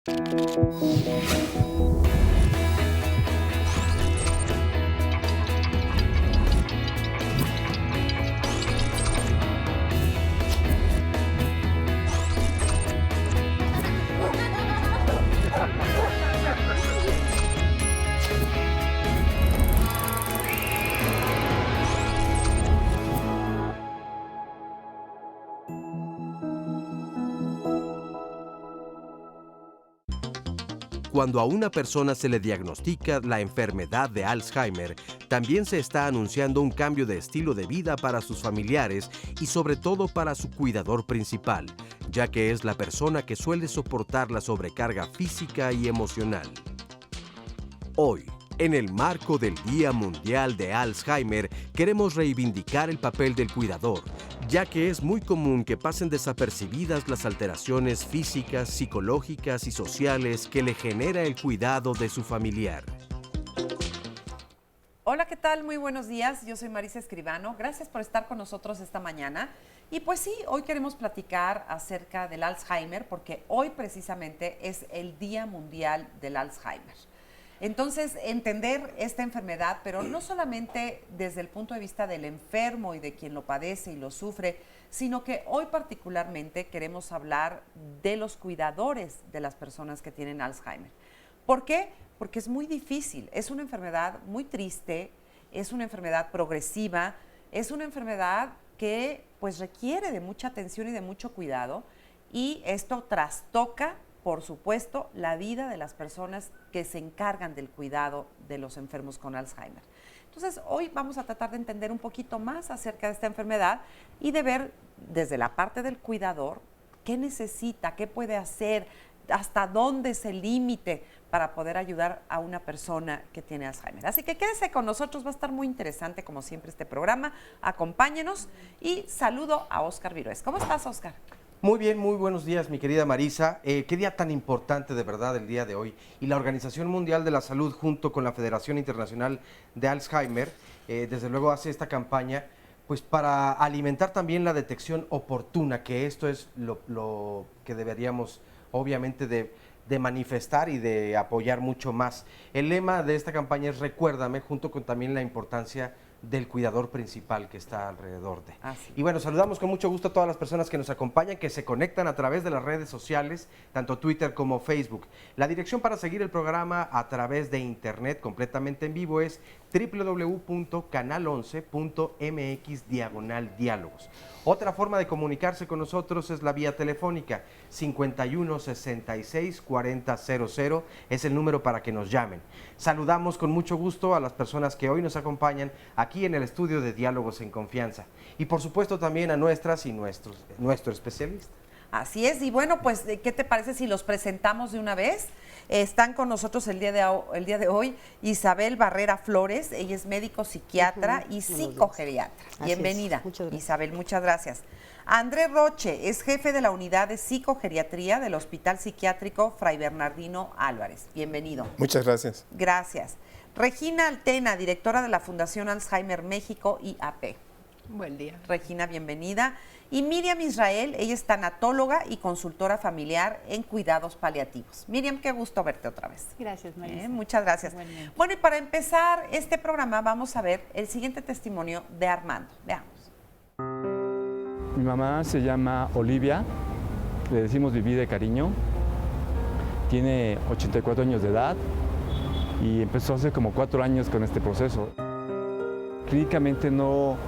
Cuando a una persona se le diagnostica la enfermedad de Alzheimer, también se está anunciando un cambio de estilo de vida para sus familiares y sobre todo para su cuidador principal, ya que es la persona que suele soportar la sobrecarga física y emocional. Hoy, en el marco del Día Mundial de Alzheimer, queremos reivindicar el papel del cuidador, ya que es muy común que pasen desapercibidas las alteraciones físicas, psicológicas y sociales que le genera el cuidado de su familiar. Hola, ¿qué tal? Muy buenos días. Yo soy Marisa Escribano. Gracias por estar con nosotros esta mañana. Y pues sí, hoy queremos platicar acerca del Alzheimer porque hoy precisamente es el Día Mundial del Alzheimer. Entonces, entender esta enfermedad, pero no solamente desde el punto de vista del enfermo y de quien lo padece y lo sufre, sino que hoy particularmente queremos hablar de los cuidadores de las personas que tienen Alzheimer. ¿Por qué? Porque es muy difícil, es una enfermedad muy triste, es una enfermedad progresiva, es una enfermedad que pues requiere de mucha atención y de mucho cuidado, y esto trastoca, por supuesto, la vida de las personas que se encargan del cuidado de los enfermos con Alzheimer. Entonces, hoy vamos a tratar de entender un poquito más acerca de esta enfermedad y de ver desde la parte del cuidador qué necesita, qué puede hacer, hasta dónde es el límite para poder ayudar a una persona que tiene Alzheimer. Así que quédese con nosotros, va a estar muy interesante como siempre este programa. Acompáñenos y saludo a Óscar Virués. ¿Cómo estás, Óscar? Muy bien, muy buenos días, mi querida Marisa. Qué día tan importante de verdad el día de hoy. Y la Organización Mundial de la Salud, junto con la Federación Internacional de Alzheimer, desde luego hace esta campaña pues para alimentar también la detección oportuna, que esto es lo que deberíamos obviamente de manifestar y de apoyar mucho más. El lema de esta campaña es Recuérdame, junto con también la importancia del cuidador principal que está alrededor de. Y bueno, saludamos con mucho gusto a todas las personas que nos acompañan, que se conectan a través de las redes sociales, tanto Twitter como Facebook. La dirección para seguir el programa a través de internet completamente en vivo es www.canal11.mx/diálogos. Otra forma de comunicarse con nosotros es la vía telefónica 51 66 40 00, es el número para que nos llamen. Saludamos con mucho gusto a las personas que hoy nos acompañan aquí en el estudio de Diálogos en Confianza y por supuesto también a nuestras y nuestro especialista. Así es, y bueno, pues, ¿qué te parece si los presentamos de una vez? Están con nosotros el día de hoy Isabel Barrera Flores, ella es médico psiquiatra y psicogeriatra. Bienvenida, Isabel, muchas gracias. Andrés Roche es jefe de la unidad de psicogeriatría del Hospital Psiquiátrico Fray Bernardino Álvarez. Bienvenido. Muchas gracias. Gracias. Regina Altena, directora de la Fundación Alzheimer México IAP. Buen día. Regina, bienvenida. Y Miriam Israel, ella es tanatóloga y consultora familiar en cuidados paliativos. Miriam, qué gusto verte otra vez. Gracias, Marisa. Muchas gracias. Bueno, y para empezar este programa vamos a ver el siguiente testimonio de Armando. Veamos. Mi mamá se llama Olivia, le decimos Vivi de cariño. Tiene 84 años de edad y empezó hace como 4 años con este proceso. Clínicamente no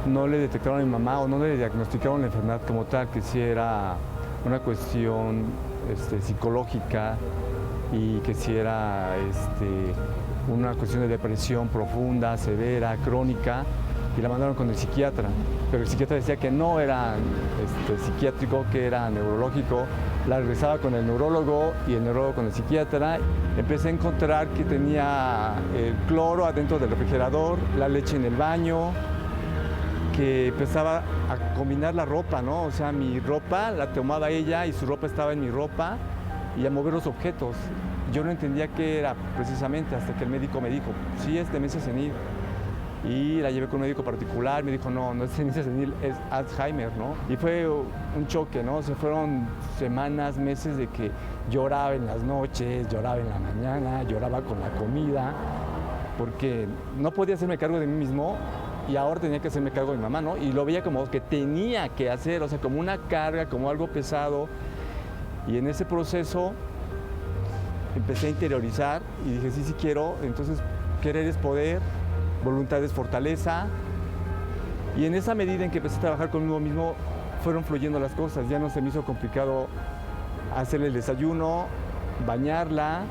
le detectaron a mi mamá o no le diagnosticaron la enfermedad como tal, que sí era una cuestión psicológica y que sí era una cuestión de depresión profunda, severa, crónica, y la mandaron con el psiquiatra. Pero el psiquiatra decía que no era psiquiátrico, que era neurológico. La regresaba con el neurólogo y el neurólogo con el psiquiatra. Empecé a encontrar que tenía el cloro adentro del refrigerador, la leche en el baño, que empezaba a combinar la ropa, ¿no? O sea, mi ropa la tomaba ella y su ropa estaba en mi ropa, y a mover los objetos. Yo no entendía qué era precisamente hasta que el médico me dijo, sí, es demencia senil. Y la llevé con un médico particular, me dijo, no es demencia senil, es Alzheimer, ¿no? Y fue un choque, ¿no? Se fueron semanas, meses de que Lloraba en las noches, lloraba en la mañana, lloraba con la comida, porque no podía hacerme cargo de mí mismo y ahora tenía que hacerme cargo de mi mamá, ¿no? Y lo veía como que tenía que hacer, o sea, como una carga, como algo pesado. Y en ese proceso empecé a interiorizar y dije, sí, sí quiero. Entonces, querer es poder, voluntad es fortaleza. Y en esa medida en que empecé a trabajar conmigo mismo, fueron fluyendo las cosas. Ya no se me hizo complicado hacerle el desayuno, bañarla,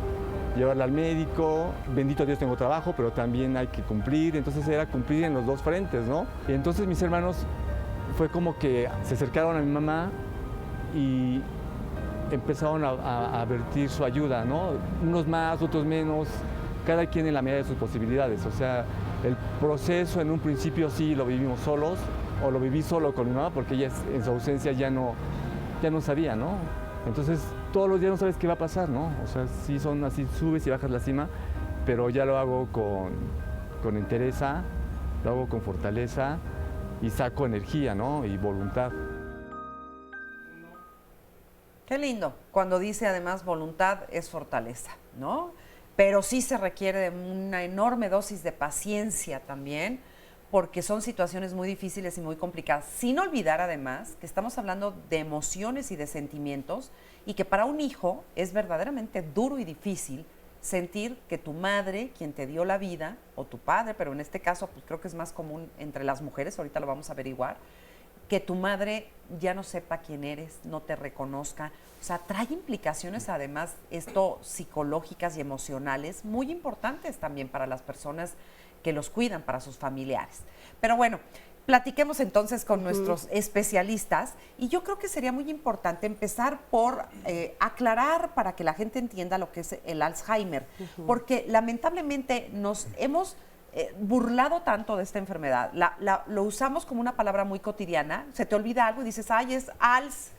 llevarla al médico. Bendito Dios, tengo trabajo, pero también hay que cumplir. Entonces era cumplir en los dos frentes, ¿no? Y entonces mis hermanos fue como que se acercaron a mi mamá y empezaron a vertir su ayuda, ¿no? Unos más, otros menos, cada quien en la medida de sus posibilidades. O sea, el proceso en un principio sí lo vivimos solos, o lo viví solo con mi mamá, porque ella en su ausencia ya no sabía, ¿no? Entonces, todos los días no sabes qué va a pasar, ¿no? O sea, sí son así, subes y bajas la cima, pero ya lo hago con entereza, lo hago con fortaleza y saco energía, ¿no? Y voluntad. Qué lindo, cuando dice además voluntad es fortaleza, ¿no? Pero sí se requiere de una enorme dosis de paciencia también, porque son situaciones muy difíciles y muy complicadas. Sin olvidar además que estamos hablando de emociones y de sentimientos y que para un hijo es verdaderamente duro y difícil sentir que tu madre, quien te dio la vida, o tu padre, pero en este caso pues creo que es más común entre las mujeres, ahorita lo vamos a averiguar, que tu madre ya no sepa quién eres, no te reconozca. O sea, trae implicaciones además esto psicológicas y emocionales muy importantes también para las personas que los cuidan, para sus familiares. Pero bueno, platiquemos entonces con nuestros especialistas y yo creo que sería muy importante empezar por aclarar para que la gente entienda lo que es el Alzheimer, porque lamentablemente nos hemos burlado tanto de esta enfermedad, lo usamos como una palabra muy cotidiana, se te olvida algo y dices, ay, es Alz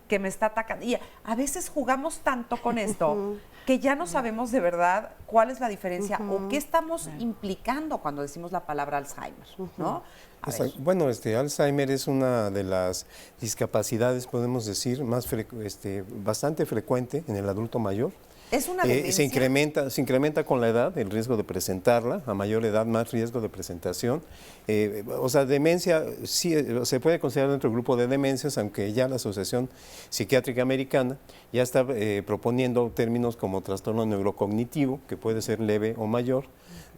que me está atacando. Y a veces jugamos tanto con esto que ya no sabemos de verdad cuál es la diferencia o qué estamos implicando cuando decimos la palabra Alzheimer, ¿no? Bueno, Alzheimer es una de las discapacidades, podemos decir, bastante frecuente en el adulto mayor. ¿Es una demencia? Se incrementa con la edad el riesgo de presentarla, a mayor edad más riesgo de presentación. O sea, demencia sí se puede considerar dentro del grupo de demencias, aunque ya la Asociación Psiquiátrica Americana ya está proponiendo términos como trastorno neurocognitivo, que puede ser leve o mayor,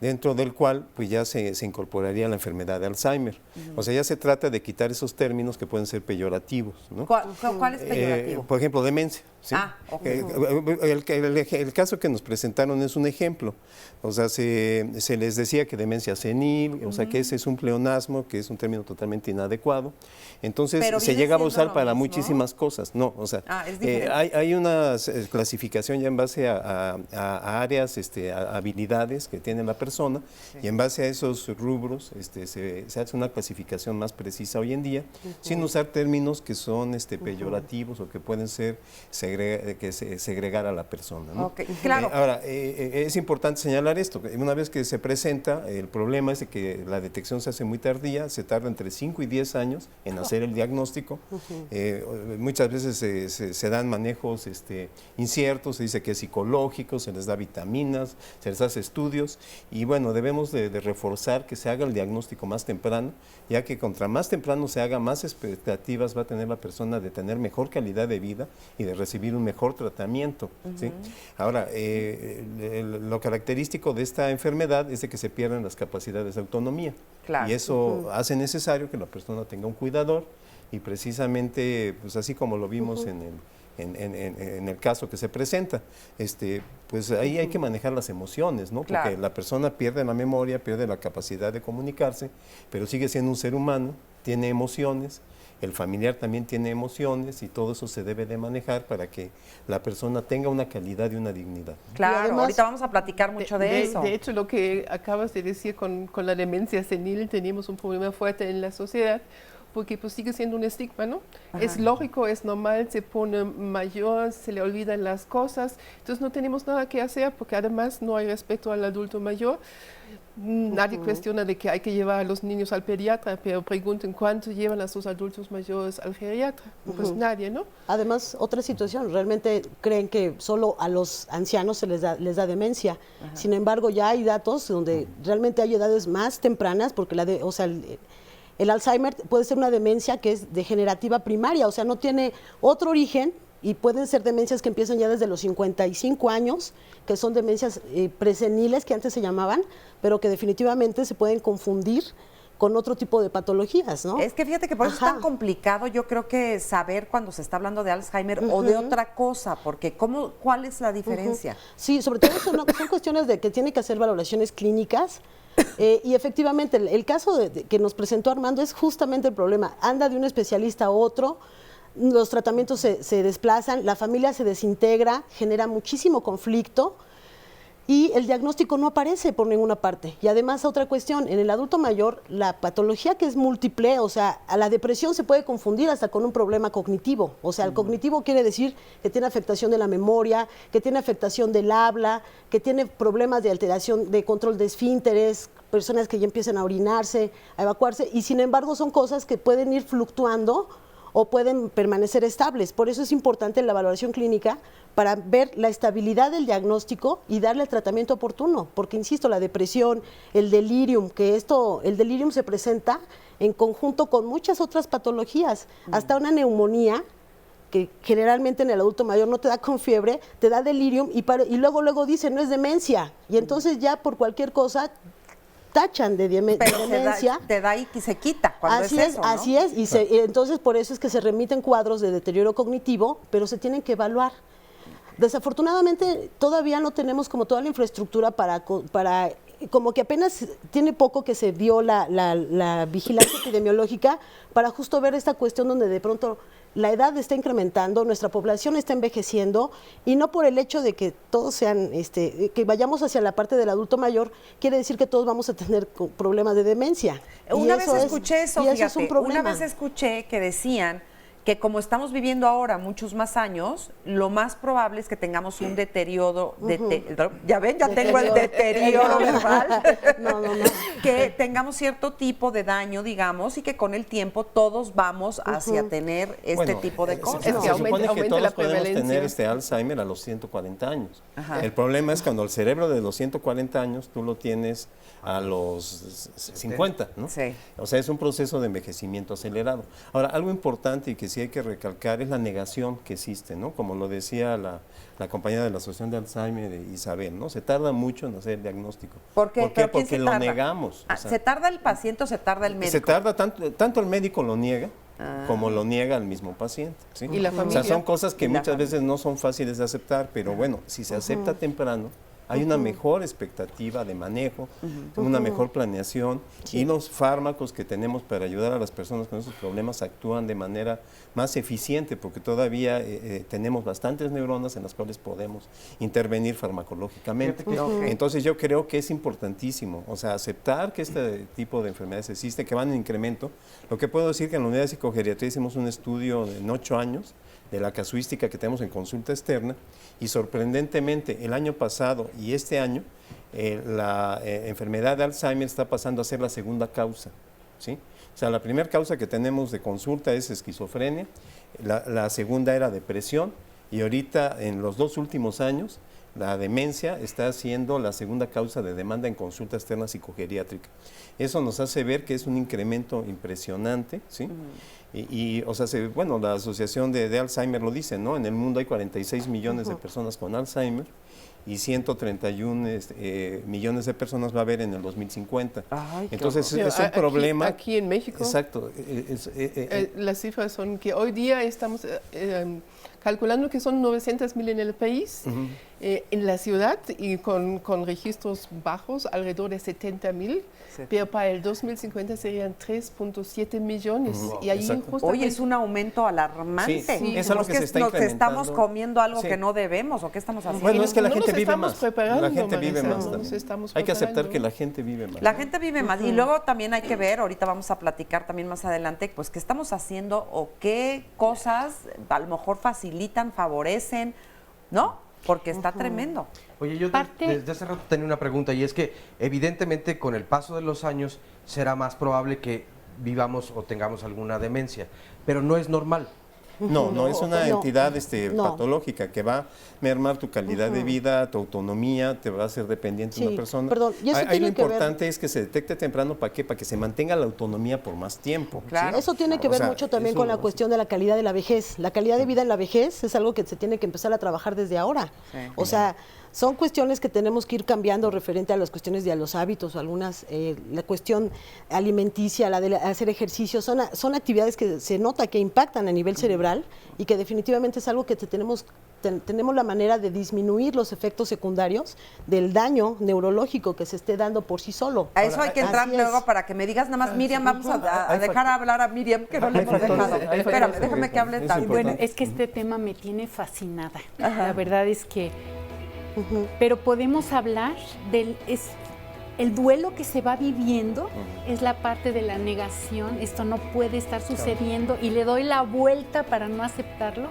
dentro del cual pues ya se incorporaría la enfermedad de Alzheimer. O sea, ya se trata de quitar esos términos que pueden ser peyorativos, ¿no? ¿Cuál es peyorativo? Por ejemplo, demencia. ¿Sí? Okay. El caso que nos presentaron es un ejemplo. O sea, se les decía que demencia senil, o sea, que ese es un pleonasmo, que es un término totalmente inadecuado. Entonces, se llegaba a usar para muchísimas cosas. No, o sea, hay una clasificación ya en base a áreas, a habilidades que tiene la persona, y en base a esos rubros se hace una clasificación más precisa hoy en día, sin usar términos que son peyorativos o que pueden ser segregar a la persona, ¿no? Okay, claro. Ahora, es importante señalar esto, que una vez que se presenta, el problema es de que la detección se hace muy tardía, se tarda entre 5 y 10 años en hacer el diagnóstico. Muchas veces se dan manejos inciertos, se dice que es psicológico, se les da vitaminas, se les hace estudios, y bueno, debemos de reforzar que se haga el diagnóstico más temprano, ya que contra más temprano se haga, más expectativas va a tener la persona de tener mejor calidad de vida y de recibir un mejor tratamiento. ¿Sí? Ahora, lo característico de esta enfermedad es de que se pierden las capacidades de autonomía. Claro. Y eso hace necesario que la persona tenga un cuidador, y precisamente, pues así como lo vimos en el caso que se presenta, pues ahí hay que manejar las emociones, ¿no? Porque claro, la persona pierde la memoria, pierde la capacidad de comunicarse, pero sigue siendo un ser humano, tiene emociones. El familiar también tiene emociones, y todo eso se debe de manejar para que la persona tenga una calidad y una dignidad. Claro, además, ahorita vamos a platicar mucho de eso. De hecho, lo que acabas de decir con la demencia senil, tenemos un problema fuerte en la sociedad, porque pues sigue siendo un estigma, ¿no? Ajá. Es lógico, es normal, se pone mayor, se le olvidan las cosas, entonces no tenemos nada que hacer porque además no hay respeto al adulto mayor. Nadie cuestiona de que hay que llevar a los niños al pediatra, pero pregunten cuánto llevan a sus adultos mayores al geriatra. Pues nadie, ¿no? Además, otra situación, realmente creen que solo a los ancianos se les da demencia. Sin embargo, ya hay datos donde realmente hay edades más tempranas, porque el Alzheimer puede ser una demencia que es degenerativa primaria, o sea, no tiene otro origen, y pueden ser demencias que empiezan ya desde los 55 años, que son demencias preseniles que antes se llamaban, pero que definitivamente se pueden confundir con otro tipo de patologías, ¿no? Es que fíjate que por eso es tan complicado, yo creo que saber cuando se está hablando de Alzheimer o de otra cosa, porque ¿cuál es la diferencia? Sí, sobre todo son cuestiones de que tiene que hacer valoraciones clínicas. Y efectivamente, el caso que nos presentó Armando es justamente el problema. Anda de un especialista a otro, los tratamientos se desplazan, la familia se desintegra, genera muchísimo conflicto y el diagnóstico no aparece por ninguna parte. Y además, otra cuestión, en el adulto mayor, la patología que es múltiple, o sea, a la depresión se puede confundir hasta con un problema cognitivo. O sea, el cognitivo quiere decir que tiene afectación de la memoria, que tiene afectación del habla, que tiene problemas de alteración de control de esfínteres, personas que ya empiezan a orinarse, a evacuarse, y sin embargo son cosas que pueden ir fluctuando o pueden permanecer estables. Por eso es importante la valoración clínica para ver la estabilidad del diagnóstico y darle el tratamiento oportuno, porque insisto, la depresión, el delirium, el delirium se presenta en conjunto con muchas otras patologías, hasta una neumonía, que generalmente en el adulto mayor no te da con fiebre, te da delirium y luego dicen no es demencia, y entonces ya por cualquier cosa tachan de demencia. Te da y se quita cuando Así es eso, ¿no? Así es, y entonces por eso es que se remiten cuadros de deterioro cognitivo, pero se tienen que evaluar. Desafortunadamente todavía no tenemos como toda la infraestructura para como que apenas tiene poco que se dio la vigilancia epidemiológica para justo ver esta cuestión donde de pronto la edad está incrementando, nuestra población está envejeciendo, y no por el hecho de que todos sean, que vayamos hacia la parte del adulto mayor, quiere decir que todos vamos a tener problemas de demencia. Una vez escuché eso, fíjate, es un problema. una vez escuché que decían que como estamos viviendo ahora muchos más años, lo más probable es que tengamos un deterioro, ya ven, ya tengo el deterioro verbal, no. que tengamos cierto tipo de daño, digamos, y que con el tiempo todos vamos hacia tener este tipo de cosas. Se Es que supone que aumenta todos la podemos prevalencia. tener Alzheimer a los 140 años. Ajá. El problema es cuando el cerebro de los 140 años tú lo tienes a los 50, ¿no? Sí. O sea, es un proceso de envejecimiento acelerado. Ahora, algo importante y que sí hay que recalcar es la negación que existe, ¿no? Como lo decía la compañera de la Asociación de Alzheimer, Isabel, ¿no? Se tarda mucho en hacer el diagnóstico. ¿Por qué? ¿Por qué? ¿Pero quién Porque se lo tarda? negamos. O sea, ¿Se tarda el paciente o se tarda el médico? se tarda tanto el médico lo niega, como lo niega el mismo paciente. ¿sí? Y la O familia. sea, son cosas que Y la muchas familia. veces no son fáciles de aceptar, pero bueno, si se acepta temprano, hay una mejor expectativa de manejo, una mejor planeación, y los fármacos que tenemos para ayudar a las personas con esos problemas actúan de manera más eficiente, porque todavía tenemos bastantes neuronas en las cuales podemos intervenir farmacológicamente. Entonces yo creo que es importantísimo, o sea, aceptar que este tipo de enfermedades existen, que van en incremento. Lo que puedo decir que en la unidad de psicogeriatría hicimos un estudio en 8 años de la casuística que tenemos en consulta externa, y sorprendentemente el año pasado y este año la enfermedad de Alzheimer está pasando a ser la segunda causa, ¿sí? O sea, la primera causa que tenemos de consulta es esquizofrenia, la segunda era depresión, y ahorita en los 2 últimos años la demencia está siendo la segunda causa de demanda en consulta externa psicogeriátrica. Eso nos hace ver que es un incremento impresionante, ¿sí? O sea, bueno, la Asociación de Alzheimer lo dice, ¿no? En el mundo hay 46 millones de personas con Alzheimer y 131 millones de personas va a haber en el 2050. Ay, qué Entonces horror. es un problema. Aquí en México, Exacto. las cifras son que hoy día estamos calculando que son 900,000 en el país. en la ciudad y con registros bajos, alrededor de 70,000, pero para el 2050 serían 3.7 millones. Y ahí Oye, es un aumento alarmante. Sí, es algo que se está nos incrementando. estamos comiendo algo que no debemos, ¿o qué estamos haciendo? Bueno, es que la No gente nos vive estamos más. preparando, La gente vive Marisa, más no nos también. estamos Hay que aceptar preparando. que la gente vive más. La gente vive más. Y luego también hay que ver, ahorita vamos a platicar también más adelante, pues qué estamos haciendo o qué cosas a lo mejor facilitan, favorecen, ¿no? Porque está tremendo. Oye, yo desde hace rato tenía una pregunta y es que evidentemente con el paso de los años será más probable que vivamos o tengamos alguna demencia, pero no es normal. No, es una entidad no. patológica que va a mermar tu calidad de vida, tu autonomía, te va a hacer dependiente de una persona. Perdón, y eso Ahí tiene lo que ver- importante es que se detecte temprano, ¿para qué? Para que se mantenga la autonomía por más tiempo. Claro. Eso tiene que ver mucho también con la cuestión de la calidad de la vejez. La calidad de vida en la vejez es algo que se tiene que empezar a trabajar desde ahora. Sí. O sea, son cuestiones que tenemos que ir cambiando referente a las cuestiones de los hábitos o algunas, la cuestión alimenticia, la de hacer ejercicio, son actividades que se nota que impactan a nivel cerebral y que definitivamente es algo que tenemos la manera de disminuir los efectos secundarios del daño neurológico que se esté dando por sí solo. A eso hay que entrar Así es. luego para que me digas nada más, Miriam, vamos a dejar hablar a Miriam, que no le hemos dejado. Espérame, déjame que hable también. Bueno, es que este tema me tiene fascinada. La verdad es que... Pero podemos hablar el duelo que se va viviendo es la parte de la negación. Esto no puede estar sucediendo y le doy la vuelta para no aceptarlo.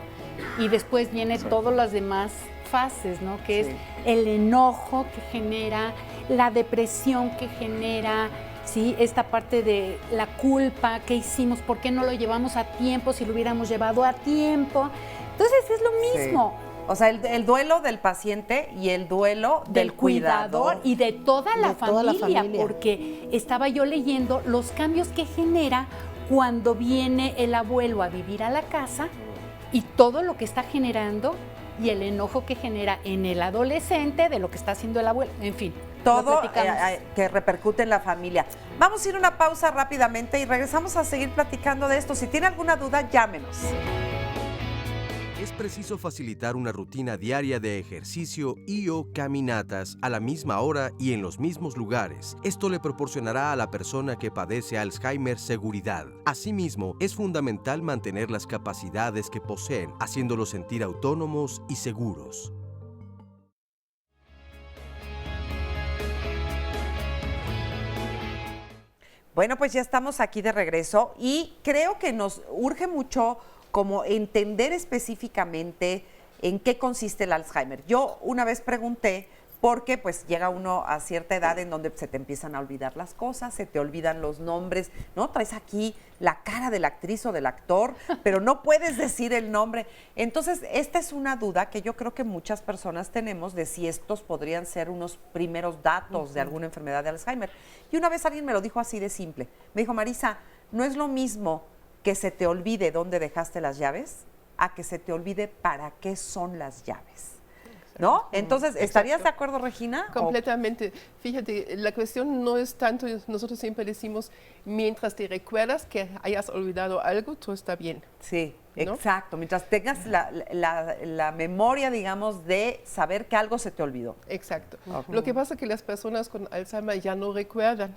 Y después viene todas las demás fases, ¿no? Que es el enojo que genera, la depresión que genera, ¿sí? Esta parte de la culpa, ¿qué hicimos? ¿Por qué no lo llevamos a tiempo si lo hubiéramos llevado a tiempo? Entonces es lo mismo. Sí. O sea, el duelo del paciente y el duelo del cuidador. Y de toda la toda la familia, familia. porque estaba yo leyendo los cambios que genera cuando viene el abuelo a vivir a la casa y todo lo que está generando y el enojo que genera en el adolescente de lo que está haciendo el abuelo, en fin. Todo lo platicamos. que repercute en la familia. Vamos a ir a una pausa rápidamente y regresamos a seguir platicando de esto. Si tiene alguna duda, llámenos. Es preciso facilitar una rutina diaria de ejercicio y o caminatas a la misma hora y en los mismos lugares. Esto le proporcionará a la persona que padece Alzheimer seguridad. Asimismo, es fundamental mantener las capacidades que poseen, haciéndolos sentir autónomos y seguros. Bueno, pues ya estamos aquí de regreso y creo que nos urge mucho como entender específicamente en qué consiste el Alzheimer. Yo una vez pregunté, porque pues llega uno a cierta edad en donde se te empiezan a olvidar las cosas, se te olvidan los nombres, ¿no? Traes aquí la cara de la actriz o del actor, pero no puedes decir el nombre. Entonces, esta es una duda que yo creo que muchas personas tenemos de si estos podrían ser unos primeros datos de alguna enfermedad de Alzheimer. Y una vez alguien me lo dijo así de simple. Me dijo, Marisa, no es lo mismo que se te olvide dónde dejaste las llaves a que se te olvide para qué son las llaves. ¿No? Entonces, ¿estarías de acuerdo, Regina? Completamente. Fíjate, la cuestión no es tanto, nosotros siempre decimos, mientras te recuerdas que hayas olvidado algo, todo está bien. Sí, ¿no? exacto. Mientras tengas la memoria, digamos, de saber que algo se te olvidó. Exacto. Okay. Lo que pasa es que las personas con Alzheimer ya no recuerdan.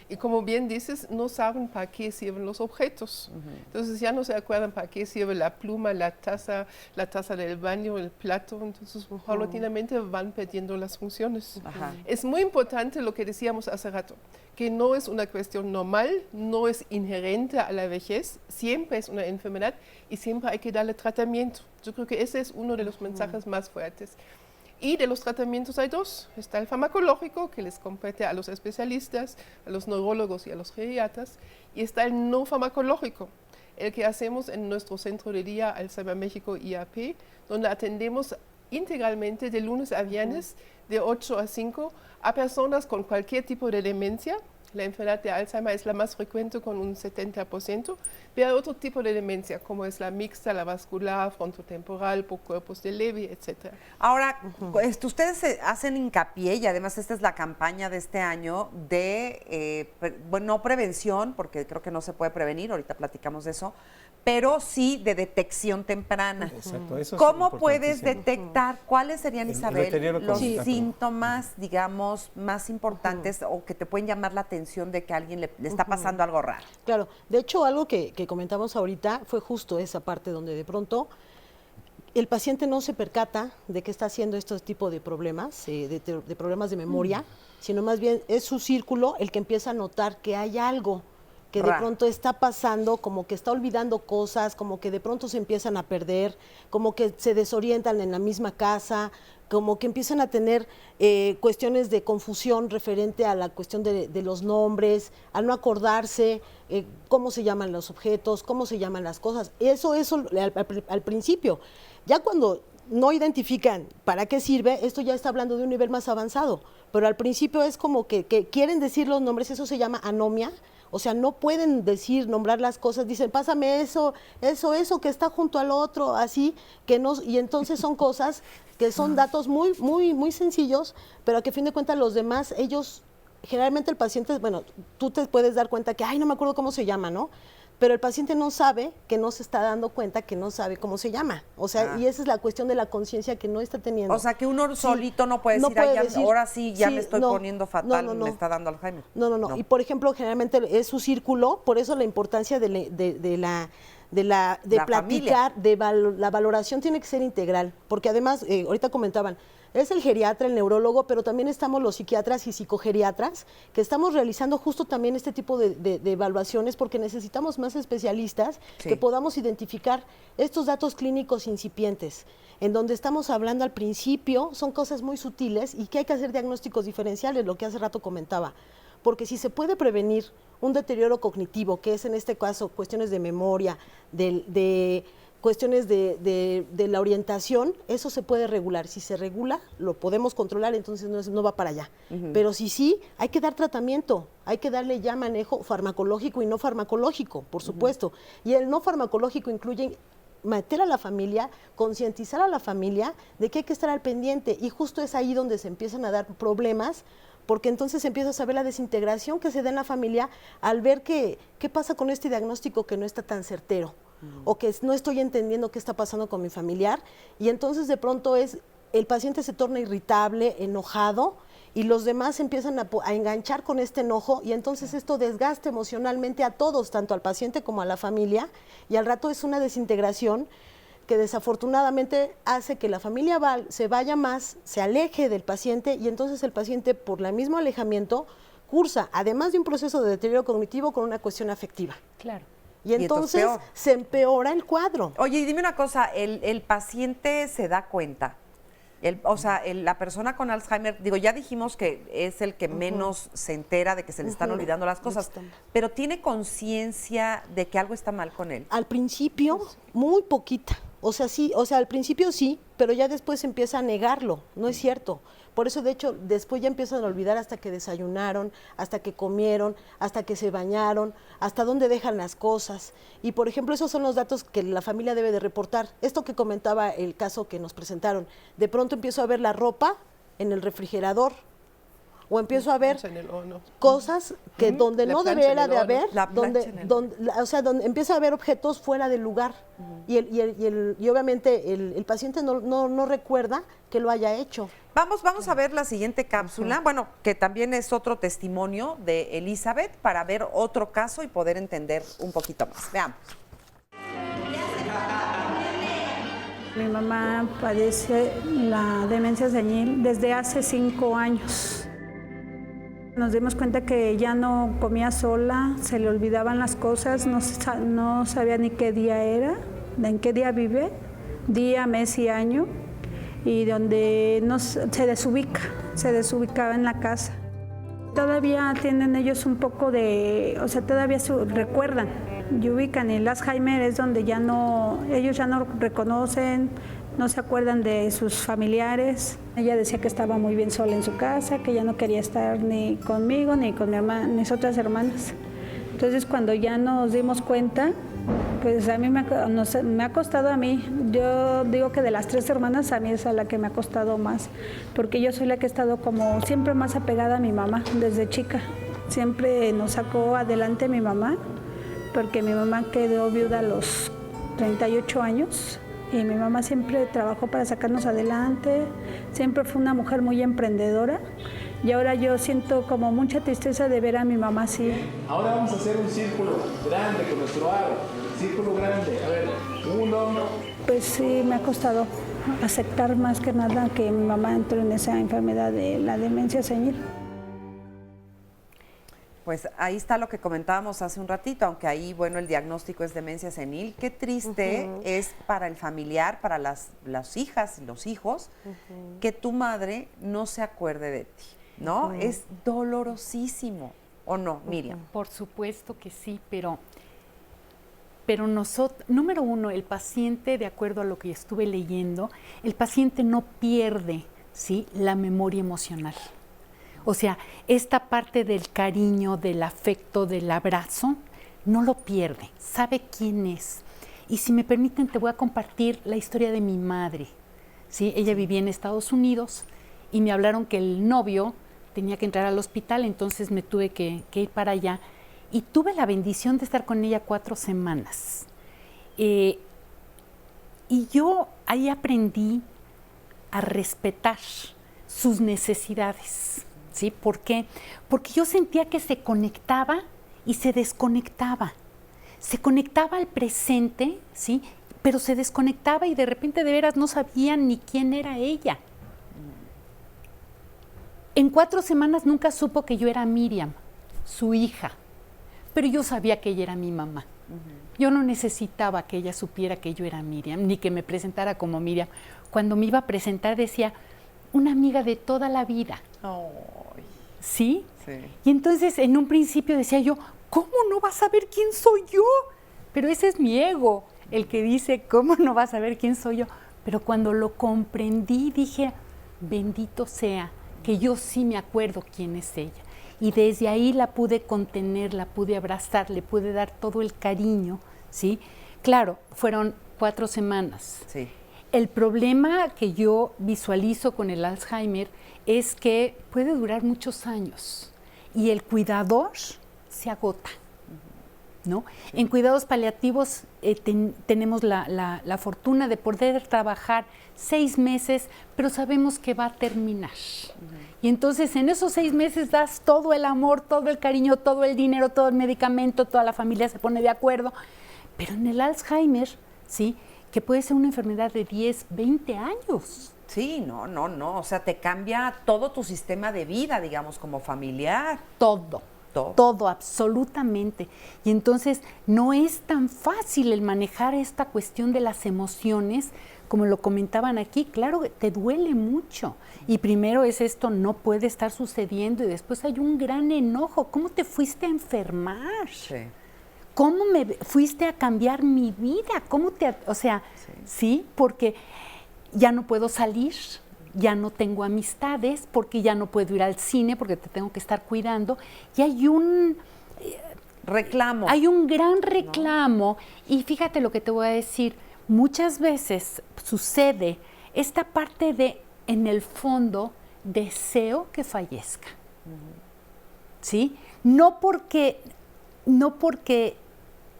Y como bien dices, no saben para qué sirven los objetos. Entonces ya no se acuerdan para qué sirve la pluma, la taza del baño, el plato. Entonces paulatinamente van perdiendo las funciones. Es muy importante lo que decíamos hace rato, que no es una cuestión normal, no es inherente a la vejez, siempre es una enfermedad y siempre hay que darle tratamiento. Yo creo que ese es uno de los mensajes más fuertes. Y de los tratamientos hay dos. Está el farmacológico, que les compete a los especialistas, a los neurólogos y a los geriatras, y está el no farmacológico, el que hacemos en nuestro centro de día Alzheimer México IAP, donde atendemos integralmente de lunes a viernes de 8 a 5 a personas con cualquier tipo de demencia. La enfermedad de Alzheimer es la más frecuente con un 70%, pero hay otro tipo de demencia, como es la mixta, la vascular, frontotemporal, por cuerpos de Lewy, etc. Ahora, ustedes hacen hincapié, y además esta es la campaña de este año, de, bueno, no prevención, porque creo que no se puede prevenir, ahorita platicamos de eso, pero sí de detección temprana. Exacto, eso es ¿Cómo puedes importantísimo. detectar cuáles serían, Isabel, deterioro los cognitivo. síntomas, digamos, más importantes o que te pueden llamar la atención de que a alguien le está pasando algo raro? Claro, de hecho algo que comentamos ahorita fue justo esa parte donde de pronto el paciente no se percata de que está haciendo este tipo de problemas, de problemas de memoria, sino más bien es su círculo el que empieza a notar que hay algo que de pronto está pasando, como que está olvidando cosas, como que de pronto se empiezan a perder, como que se desorientan en la misma casa, como que empiezan a tener cuestiones de confusión referente a la cuestión de los nombres, al no acordarse cómo se llaman los objetos, cómo se llaman las cosas. Eso al principio. Ya cuando no identifican para qué sirve, esto ya está hablando de un nivel más avanzado, pero al principio es como que quieren decir los nombres, eso se llama anomia. O sea, no pueden nombrar las cosas, dicen, pásame eso que está junto al otro, así, que no, y entonces son cosas que son datos muy sencillos, pero que a fin de cuentas los demás, ellos, generalmente el paciente, bueno, tú te puedes dar cuenta que, ay, no me acuerdo cómo se llama, ¿no? Pero el paciente no sabe que no se está dando cuenta que no sabe cómo se llama. O sea, y esa es la cuestión de la conciencia que no está teniendo. O sea, que uno solito no puede decir, ahora sí, ya me estoy poniendo fatal, me está dando Alzheimer. No. Y por ejemplo, generalmente es su círculo, por eso la importancia de platicar, la valoración tiene que ser integral. Porque además, ahorita comentaban, es el geriatra, el neurólogo, pero también estamos los psiquiatras y psicogeriatras, que estamos realizando justo también este tipo de evaluaciones porque necesitamos más especialistas que podamos identificar estos datos clínicos incipientes, en donde estamos hablando al principio, son cosas muy sutiles y que hay que hacer diagnósticos diferenciales, lo que hace rato comentaba. Porque si se puede prevenir un deterioro cognitivo, que es en este caso cuestiones de memoria, de cuestiones de la orientación, eso se puede regular. Si se regula, lo podemos controlar, entonces no va para allá. Pero sí, hay que dar tratamiento, hay que darle ya manejo farmacológico y no farmacológico, por supuesto. Y el no farmacológico incluye meter a la familia, concientizar a la familia de que hay que estar al pendiente. Y justo es ahí donde se empiezan a dar problemas, porque entonces empieza a saber la desintegración que se da en la familia al ver qué pasa con este diagnóstico que no está tan certero. O que no estoy entendiendo qué está pasando con mi familiar, y entonces de pronto el paciente se torna irritable, enojado, y los demás empiezan a enganchar con este enojo, y entonces esto desgasta emocionalmente a todos, tanto al paciente como a la familia, y al rato es una desintegración que desafortunadamente hace que la familia se vaya más, se aleje del paciente, y entonces el paciente, por el mismo alejamiento, cursa, además de un proceso de deterioro cognitivo, con una cuestión afectiva. Claro. Y entonces se empeora el cuadro. Oye, y dime una cosa, ¿el paciente se da cuenta? La persona con Alzheimer, digo, ya dijimos que es el que menos se entera de que se le están olvidando las cosas, pero ¿tiene conciencia de que algo está mal con él? Al principio, muy poquita. Al principio sí, pero ya después empieza a negarlo, no es cierto. Por eso, de hecho, después ya empiezan a olvidar hasta que desayunaron, hasta que comieron, hasta que se bañaron, hasta dónde dejan las cosas. Y, por ejemplo, esos son los datos que la familia debe de reportar. Esto que comentaba el caso que nos presentaron, de pronto empiezo a ver la ropa en el refrigerador, o empiezo a ver cosas que donde no debería de haber, donde empieza a haber objetos fuera del lugar, y obviamente el paciente no recuerda que lo haya hecho. Vamos a ver la siguiente cápsula, bueno, que también es otro testimonio de Elizabeth, para ver otro caso y poder entender un poquito más. Veamos. Mi mamá padece la demencia senil desde hace 5 años. Nos dimos cuenta que ya no comía sola, se le olvidaban las cosas, no sabía ni qué día era, en qué día vive, día, mes y año, y donde se desubicaba en la casa. Todavía tienen ellos un poco todavía recuerdan y ubican. El Alzheimer es donde ellos ya no reconocen, no se acuerdan de sus familiares. Ella decía que estaba muy bien sola en su casa, que ya no quería estar ni conmigo, ni con mis otras hermanas. Entonces, cuando ya nos dimos cuenta, pues a mí me ha costado a mí. Yo digo que de las 3 hermanas, a mí es a la que me ha costado más, porque yo soy la que he estado como siempre más apegada a mi mamá desde chica. Siempre nos sacó adelante mi mamá, porque mi mamá quedó viuda a los 38 años y mi mamá siempre trabajó para sacarnos adelante, siempre fue una mujer muy emprendedora y ahora yo siento como mucha tristeza de ver a mi mamá así. Ahora vamos a hacer un círculo grande con nuestro aro, círculo grande, a ver, 1. Pues sí, me ha costado aceptar más que nada que mi mamá entró en esa enfermedad de la demencia senil. Pues ahí está lo que comentábamos hace un ratito, aunque ahí, bueno, el diagnóstico es demencia senil. Qué triste es para el familiar, para las hijas y los hijos, que tu madre no se acuerde de ti, ¿no? Es dolorosísimo, ¿o no, Miriam? Por supuesto que sí, pero nosotros, número uno, el paciente, de acuerdo a lo que estuve leyendo, el paciente no pierde, ¿sí?, la memoria emocional. O sea, esta parte del cariño, del afecto, del abrazo, no lo pierde, sabe quién es. Y si me permiten, te voy a compartir la historia de mi madre. ¿Sí? Ella vivía en Estados Unidos y me hablaron que el novio tenía que entrar al hospital, entonces me tuve que ir para allá. Y tuve la bendición de estar con ella 4 semanas. Y yo ahí aprendí a respetar sus necesidades. ¿Sí? ¿Por qué? Porque yo sentía que se conectaba y se desconectaba. Se conectaba al presente, ¿sí?, pero se desconectaba y de repente de veras no sabían ni quién era ella. En 4 semanas nunca supo que yo era Miriam, su hija, pero yo sabía que ella era mi mamá. Yo no necesitaba que ella supiera que yo era Miriam, ni que me presentara como Miriam. Cuando me iba a presentar decía, una amiga de toda la vida. Oh. ¿Sí? Sí. Y entonces en un principio decía yo, ¿cómo no vas a saber quién soy yo? Pero ese es mi ego, el que dice, ¿cómo no vas a saber quién soy yo? Pero cuando lo comprendí dije, bendito sea, que yo sí me acuerdo quién es ella. Y desde ahí la pude contener, la pude abrazar, le pude dar todo el cariño, ¿sí? Claro, fueron 4 semanas. Sí. El problema que yo visualizo con el Alzheimer es que puede durar muchos años y el cuidador se agota, ¿no? Sí. En cuidados paliativos tenemos la fortuna de poder trabajar 6 meses, pero sabemos que va a terminar. Y entonces en esos 6 meses das todo el amor, todo el cariño, todo el dinero, todo el medicamento, toda la familia se pone de acuerdo. Pero en el Alzheimer, ¿sí?, que puede ser una enfermedad de 10, 20 años. Sí, no, o sea, te cambia todo tu sistema de vida, digamos, como familiar. Todo, absolutamente. Y entonces no es tan fácil el manejar esta cuestión de las emociones, como lo comentaban aquí, claro, te duele mucho. Y primero es esto, no puede estar sucediendo, y después hay un gran enojo. ¿Cómo te fuiste a enfermar? Sí. ¿Cómo me fuiste a cambiar mi vida? ¿Cómo te, o sea, sí, porque ya no puedo salir, ya no tengo amistades, porque ya no puedo ir al cine, porque te tengo que estar cuidando. Y hay un reclamo. Hay un gran reclamo. ¿No? Y fíjate lo que te voy a decir, muchas veces sucede esta parte de, en el fondo, deseo que fallezca. ¿Sí? No porque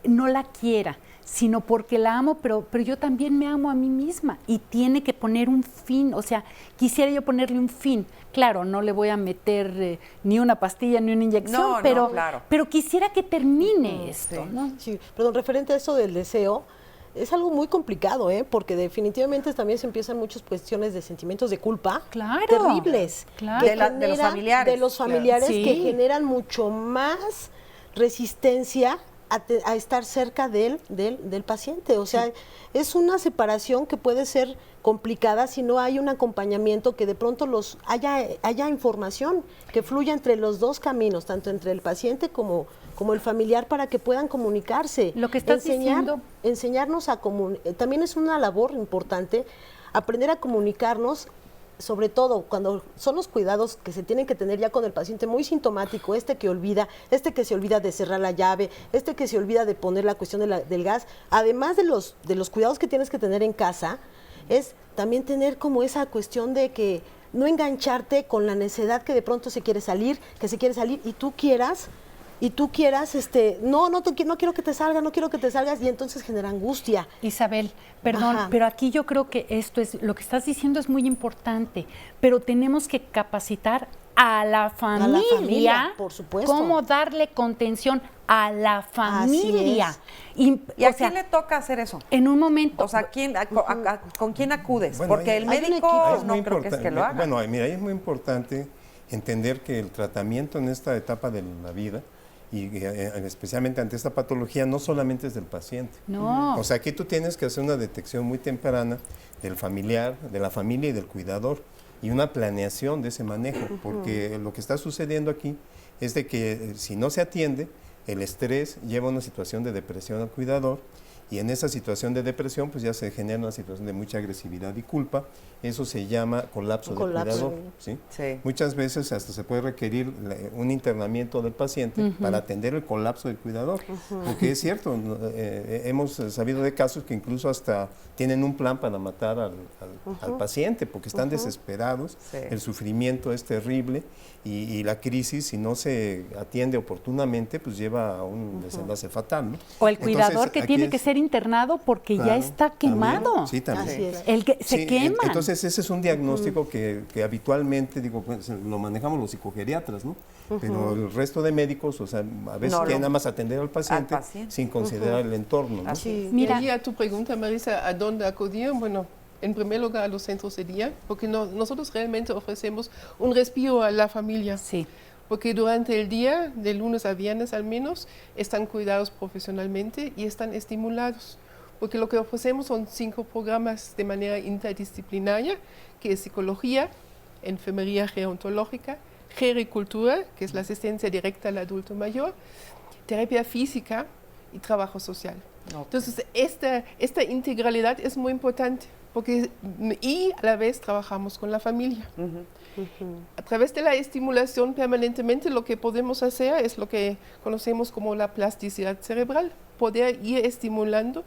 no la quiera, sino porque la amo, pero yo también me amo a mí misma y tiene que poner un fin. O sea, quisiera yo ponerle un fin. Claro, no le voy a meter ni una pastilla ni una inyección, pero quisiera que termine esto. Sí. ¿No? Sí. Perdón, referente a eso del deseo, es algo muy complicado, porque definitivamente también se empiezan muchas cuestiones de sentimientos de culpa terribles. Claro. De los familiares. De los familiares sí, que generan mucho más resistencia a estar cerca del paciente. O sea, es una separación que puede ser complicada si no hay un acompañamiento, que de pronto haya información que fluya entre los dos caminos, tanto entre el paciente como el familiar, para que puedan comunicarse. Lo que estás diciendo. Enseñarnos a comunicar. También es una labor importante aprender a comunicarnos, sobre todo cuando son los cuidados que se tienen que tener ya con el paciente muy sintomático, que olvida, que se olvida de cerrar la llave, que se olvida de poner la cuestión del gas, además de los cuidados que tienes que tener en casa, es también tener como esa cuestión de que no engancharte con la necedad que de pronto se quiere salir y tú quieras y tú quieras, no quiero que te salgas, y entonces genera angustia. Isabel, perdón, Ajá. pero aquí yo creo que lo que estás diciendo es muy importante, pero tenemos que capacitar a la familia, por supuesto. cómo darle contención a la familia. ¿Y a o sea, quién le toca hacer eso? en un momento. O sea, ¿con quién acudes? Bueno, Porque el hay un médico equipo. Es muy no creo que es que lo importante. haga. Bueno, mira, ahí es muy importante entender que el tratamiento en esta etapa de la vida y especialmente ante esta patología no solamente es del paciente. No. O sea, aquí tú tienes que hacer una detección muy temprana del familiar, de la familia y del cuidador y una planeación de ese manejo, porque lo que está sucediendo aquí es de que si no se atiende, el estrés lleva a una situación de depresión al cuidador y en esa situación de depresión pues ya se genera una situación de mucha agresividad y culpa. Eso se llama colapso del cuidador. ¿Sí? Sí. Muchas veces hasta se puede requerir un internamiento del paciente para atender el colapso del cuidador. Porque es cierto, hemos sabido de casos que incluso hasta tienen un plan para matar al paciente porque están desesperados, Sí. el sufrimiento es terrible y la crisis, si no se atiende oportunamente, pues lleva a un desenlace fatal, ¿no? O el Entonces, cuidador que aquí tiene es- que ser internado porque ya Claro, está también, quemado. sí, también. Así es. El que se Sí, quema. entonces ese es un diagnóstico que habitualmente, digo, pues, lo manejamos los psicogeriatras, ¿no? Pero el resto de médicos, o sea, a veces No, quieren no. nada más atender al paciente, paciente. sin considerar el entorno, ¿no? Así. Mira. Y a tu pregunta, Marisa, ¿a dónde acudir? Bueno, en primer lugar a los centros de día, porque nosotros realmente ofrecemos un respiro a la familia. Sí. Porque durante el día, de lunes a viernes al menos, están cuidados profesionalmente y están estimulados. Porque lo que ofrecemos son 5 programas de manera interdisciplinaria, que es psicología, enfermería gerontológica, gericultura, que es la asistencia directa al adulto mayor, terapia física y trabajo social. Entonces, esta integralidad es muy importante porque, y a la vez trabajamos con la familia. A través de la estimulación permanentemente lo que podemos hacer es lo que conocemos como la plasticidad cerebral, poder ir estimulando.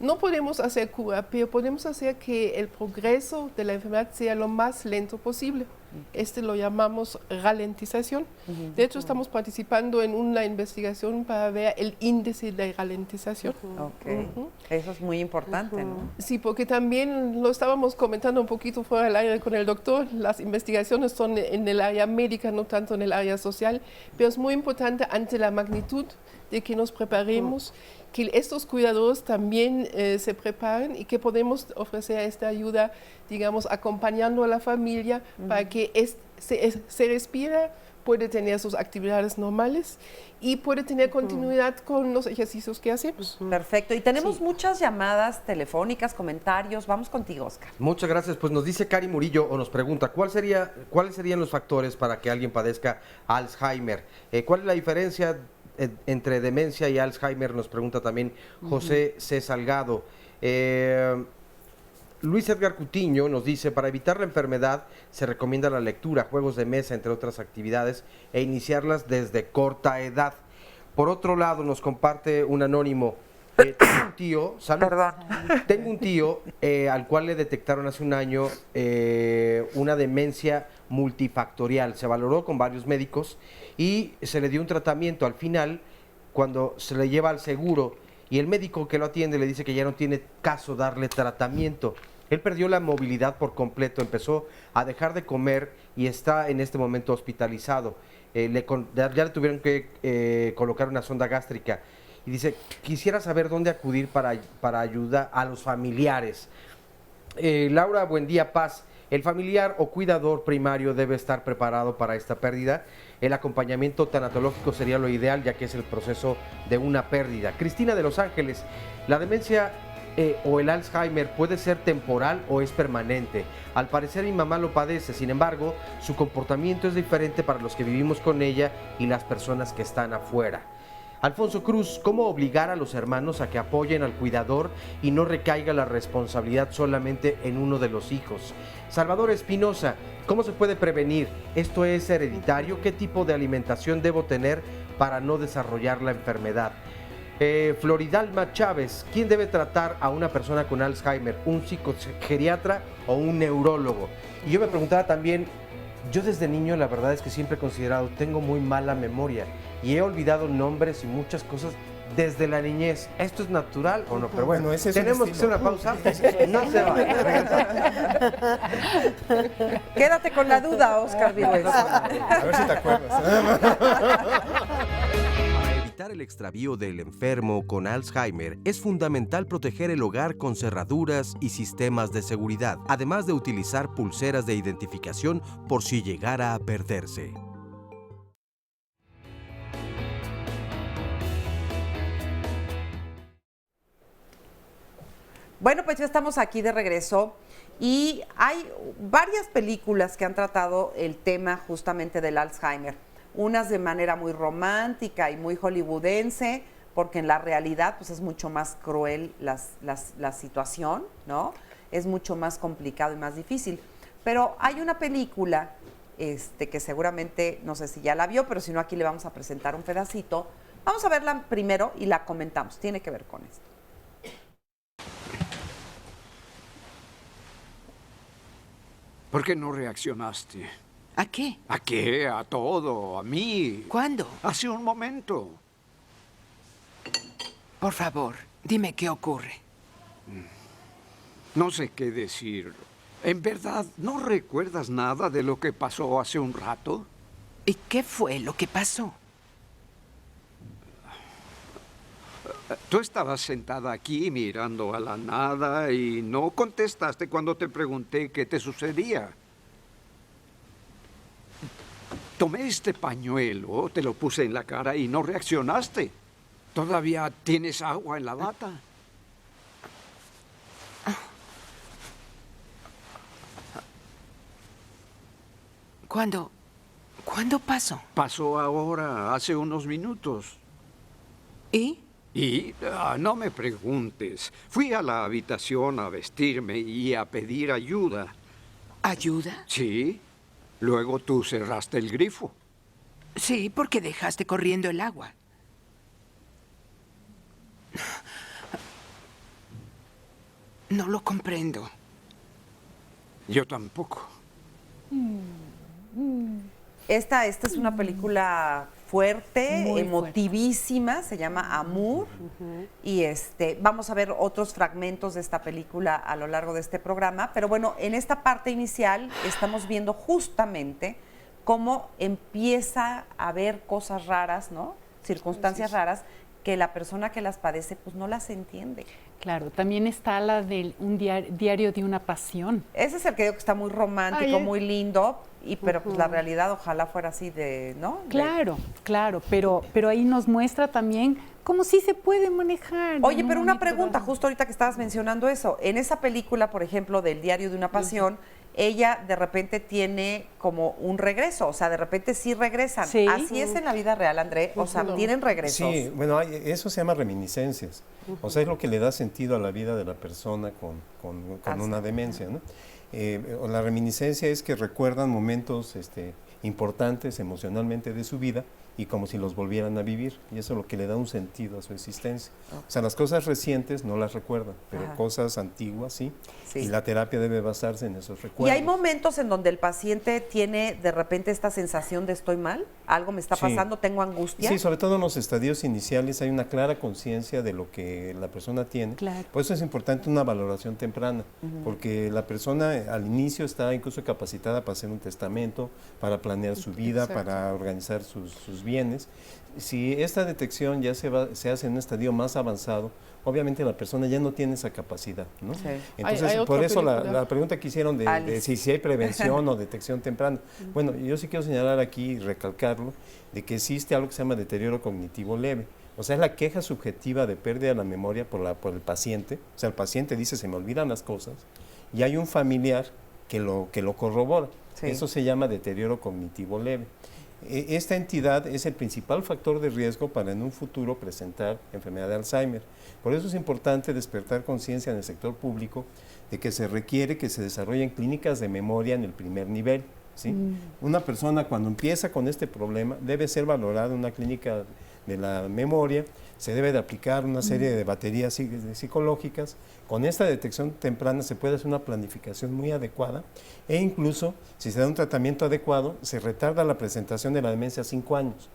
No podemos hacer cura, pero podemos hacer que el progreso de la enfermedad sea lo más lento posible. Este lo llamamos ralentización. De hecho, estamos participando en una investigación para ver el índice de ralentización. Ok. Eso es muy importante, ¿no? Sí, porque también lo estábamos comentando un poquito fuera del aire con el doctor. Las investigaciones son en el área médica, no tanto en el área social, pero es muy importante ante la magnitud de que nos preparemos, que estos cuidadores también se preparen y que podemos ofrecer esta ayuda, digamos, acompañando a la familia para que se respira, puede tener sus actividades normales y puede tener continuidad con los ejercicios que hacemos. Perfecto. Y tenemos muchas llamadas telefónicas, comentarios. Vamos contigo, Oscar. Muchas gracias. Pues nos dice Cari Murillo o nos pregunta, ¿cuáles serían los factores para que alguien padezca Alzheimer? ¿Cuál es la diferencia entre demencia y Alzheimer? Nos pregunta también José C. Salgado. Luis Edgar Cutiño nos dice, para evitar la enfermedad se recomienda la lectura, juegos de mesa, entre otras actividades, e iniciarlas desde corta edad. Por otro lado, nos comparte un anónimo, tengo un tío, tengo un tío al cual le detectaron hace un año una demencia multifactorial. Se valoró con varios médicos y se le dio un tratamiento. Al final, cuando se le lleva al seguro y el médico que lo atiende le dice que ya no tiene caso darle tratamiento. Él perdió la movilidad por completo, empezó a dejar de comer y está en este momento hospitalizado. Ya le tuvieron que colocar una sonda gástrica. Y dice, quisiera saber dónde acudir para ayuda a los familiares. Laura Buendía Paz, el familiar o cuidador primario debe estar preparado para esta pérdida. El acompañamiento tanatológico sería lo ideal, ya que es el proceso de una pérdida. Cristina de Los Ángeles, la demencia o el Alzheimer puede ser temporal o es permanente. Al parecer mi mamá lo padece, sin embargo, su comportamiento es diferente para los que vivimos con ella y las personas que están afuera. Alfonso Cruz, ¿cómo obligar a los hermanos a que apoyen al cuidador y no recaiga la responsabilidad solamente en uno de los hijos? Salvador Espinosa, ¿cómo se puede prevenir? ¿Esto es hereditario? ¿Qué tipo de alimentación debo tener para no desarrollar la enfermedad? Floridalma Chávez, ¿quién debe tratar a una persona con Alzheimer? ¿Un psicogeriatra o un neurólogo? Y yo me preguntaba también, Yo desde niño la verdad es que siempre he considerado, tengo muy mala memoria y he olvidado nombres y muchas cosas desde la niñez. ¿Esto es natural o no? Pero bueno, ese es un tenemos que hacer estilo. una pausa. No se va. Quédate con la duda, Oscar Vives. A ver si te acuerdas. Para evitar el extravío del enfermo con Alzheimer, es fundamental proteger el hogar con cerraduras y sistemas de seguridad, además de utilizar pulseras de identificación por si llegara a perderse. Bueno, pues ya estamos aquí de regreso y hay varias películas que han tratado el tema justamente del Alzheimer. Unas de manera muy romántica y muy hollywoodense, porque en la realidad pues es mucho más cruel la situación, ¿no? Es mucho más complicado y más difícil. Pero hay una película que seguramente, no sé si ya la vio, pero si no aquí le vamos a presentar un pedacito. Vamos a verla primero y la comentamos. Tiene que ver con esto. ¿Por qué no reaccionaste? ¿A qué? ¿A qué? A todo, a mí. ¿Cuándo? Hace un momento. Por favor, dime qué ocurre. No sé qué decir. ¿En verdad no recuerdas nada de lo que pasó hace un rato? ¿Y qué fue lo que pasó? Tú estabas sentada aquí mirando a la nada y no contestaste cuando te pregunté qué te sucedía. Tomé este pañuelo, te lo puse en la cara y no reaccionaste. ¿Todavía tienes agua en la bata? ¿Cuándo pasó? Pasó ahora, hace unos minutos. ¿Y? No me preguntes. Fui a la habitación a vestirme y a pedir ayuda. ¿Ayuda? Sí. Luego tú cerraste el grifo. Sí, porque dejaste corriendo el agua. No lo comprendo. Yo tampoco. Esta es una película fuerte, Muy emotivísima, se llama Amour. Y vamos a ver otros fragmentos de esta película a lo largo de este programa. Pero bueno, en esta parte inicial estamos viendo justamente cómo empieza a haber cosas raras, ¿no? Circunstancias raras que la persona que las padece pues no las entiende. Claro, también está la de un diario de una pasión. Ese es el que digo que está muy romántico, muy lindo, pero pues la realidad ojalá fuera así de, ¿no? Claro, pero ahí nos muestra también cómo sí se puede manejar. Oye, pero una pregunta, justo ahorita que estabas mencionando eso, en esa película, por ejemplo, del Diario de una Pasión, ella de repente tiene como un regreso, o sea, de repente sí regresan. Sí. Así es en la vida real, André, o sea, tienen regresos. Sí, bueno, eso se llama reminiscencias. O sea, es lo que le da sentido a la vida de la persona con una demencia, ¿no? La reminiscencia es que recuerdan momentos importantes emocionalmente de su vida y como si los volvieran a vivir. Y eso es lo que le da un sentido a su existencia. O sea, las cosas recientes no las recuerdan, pero cosas antiguas sí. Y la terapia debe basarse en esos recuerdos. ¿Y hay momentos en donde el paciente tiene de repente esta sensación de estoy mal? ¿Algo me está pasando? ¿Tengo angustia? Sí, sobre todo en los estadios iniciales hay una clara conciencia de lo que la persona tiene. Claro. Por eso es importante una valoración temprana, porque la persona al inicio está incluso capacitada para hacer un testamento, para planear su vida, para organizar sus bienes. Si esta detección ya se hace en un estadio más avanzado, obviamente la persona ya no tiene esa capacidad, ¿no? Sí. Entonces, por eso la pregunta que hicieron de si hay prevención o detección temprana. Bueno, yo sí quiero señalar aquí y recalcarlo, de que existe algo que se llama deterioro cognitivo leve. O sea, es la queja subjetiva de pérdida de la memoria por el paciente. O sea, el paciente dice, se me olvidan las cosas, y hay un familiar que lo corrobora. Sí. Eso se llama deterioro cognitivo leve. Esta entidad es el principal factor de riesgo para en un futuro presentar enfermedad de Alzheimer. Por eso es importante despertar conciencia en el sector público de que se requiere que se desarrollen clínicas de memoria en el primer nivel, ¿sí? Una persona cuando empieza con este problema debe ser valorada en una clínica de la memoria, se debe de aplicar una serie de baterías psicológicas. Con esta detección temprana se puede hacer una planificación muy adecuada e incluso, si se da un tratamiento adecuado, se retarda la presentación de la demencia a 5 años,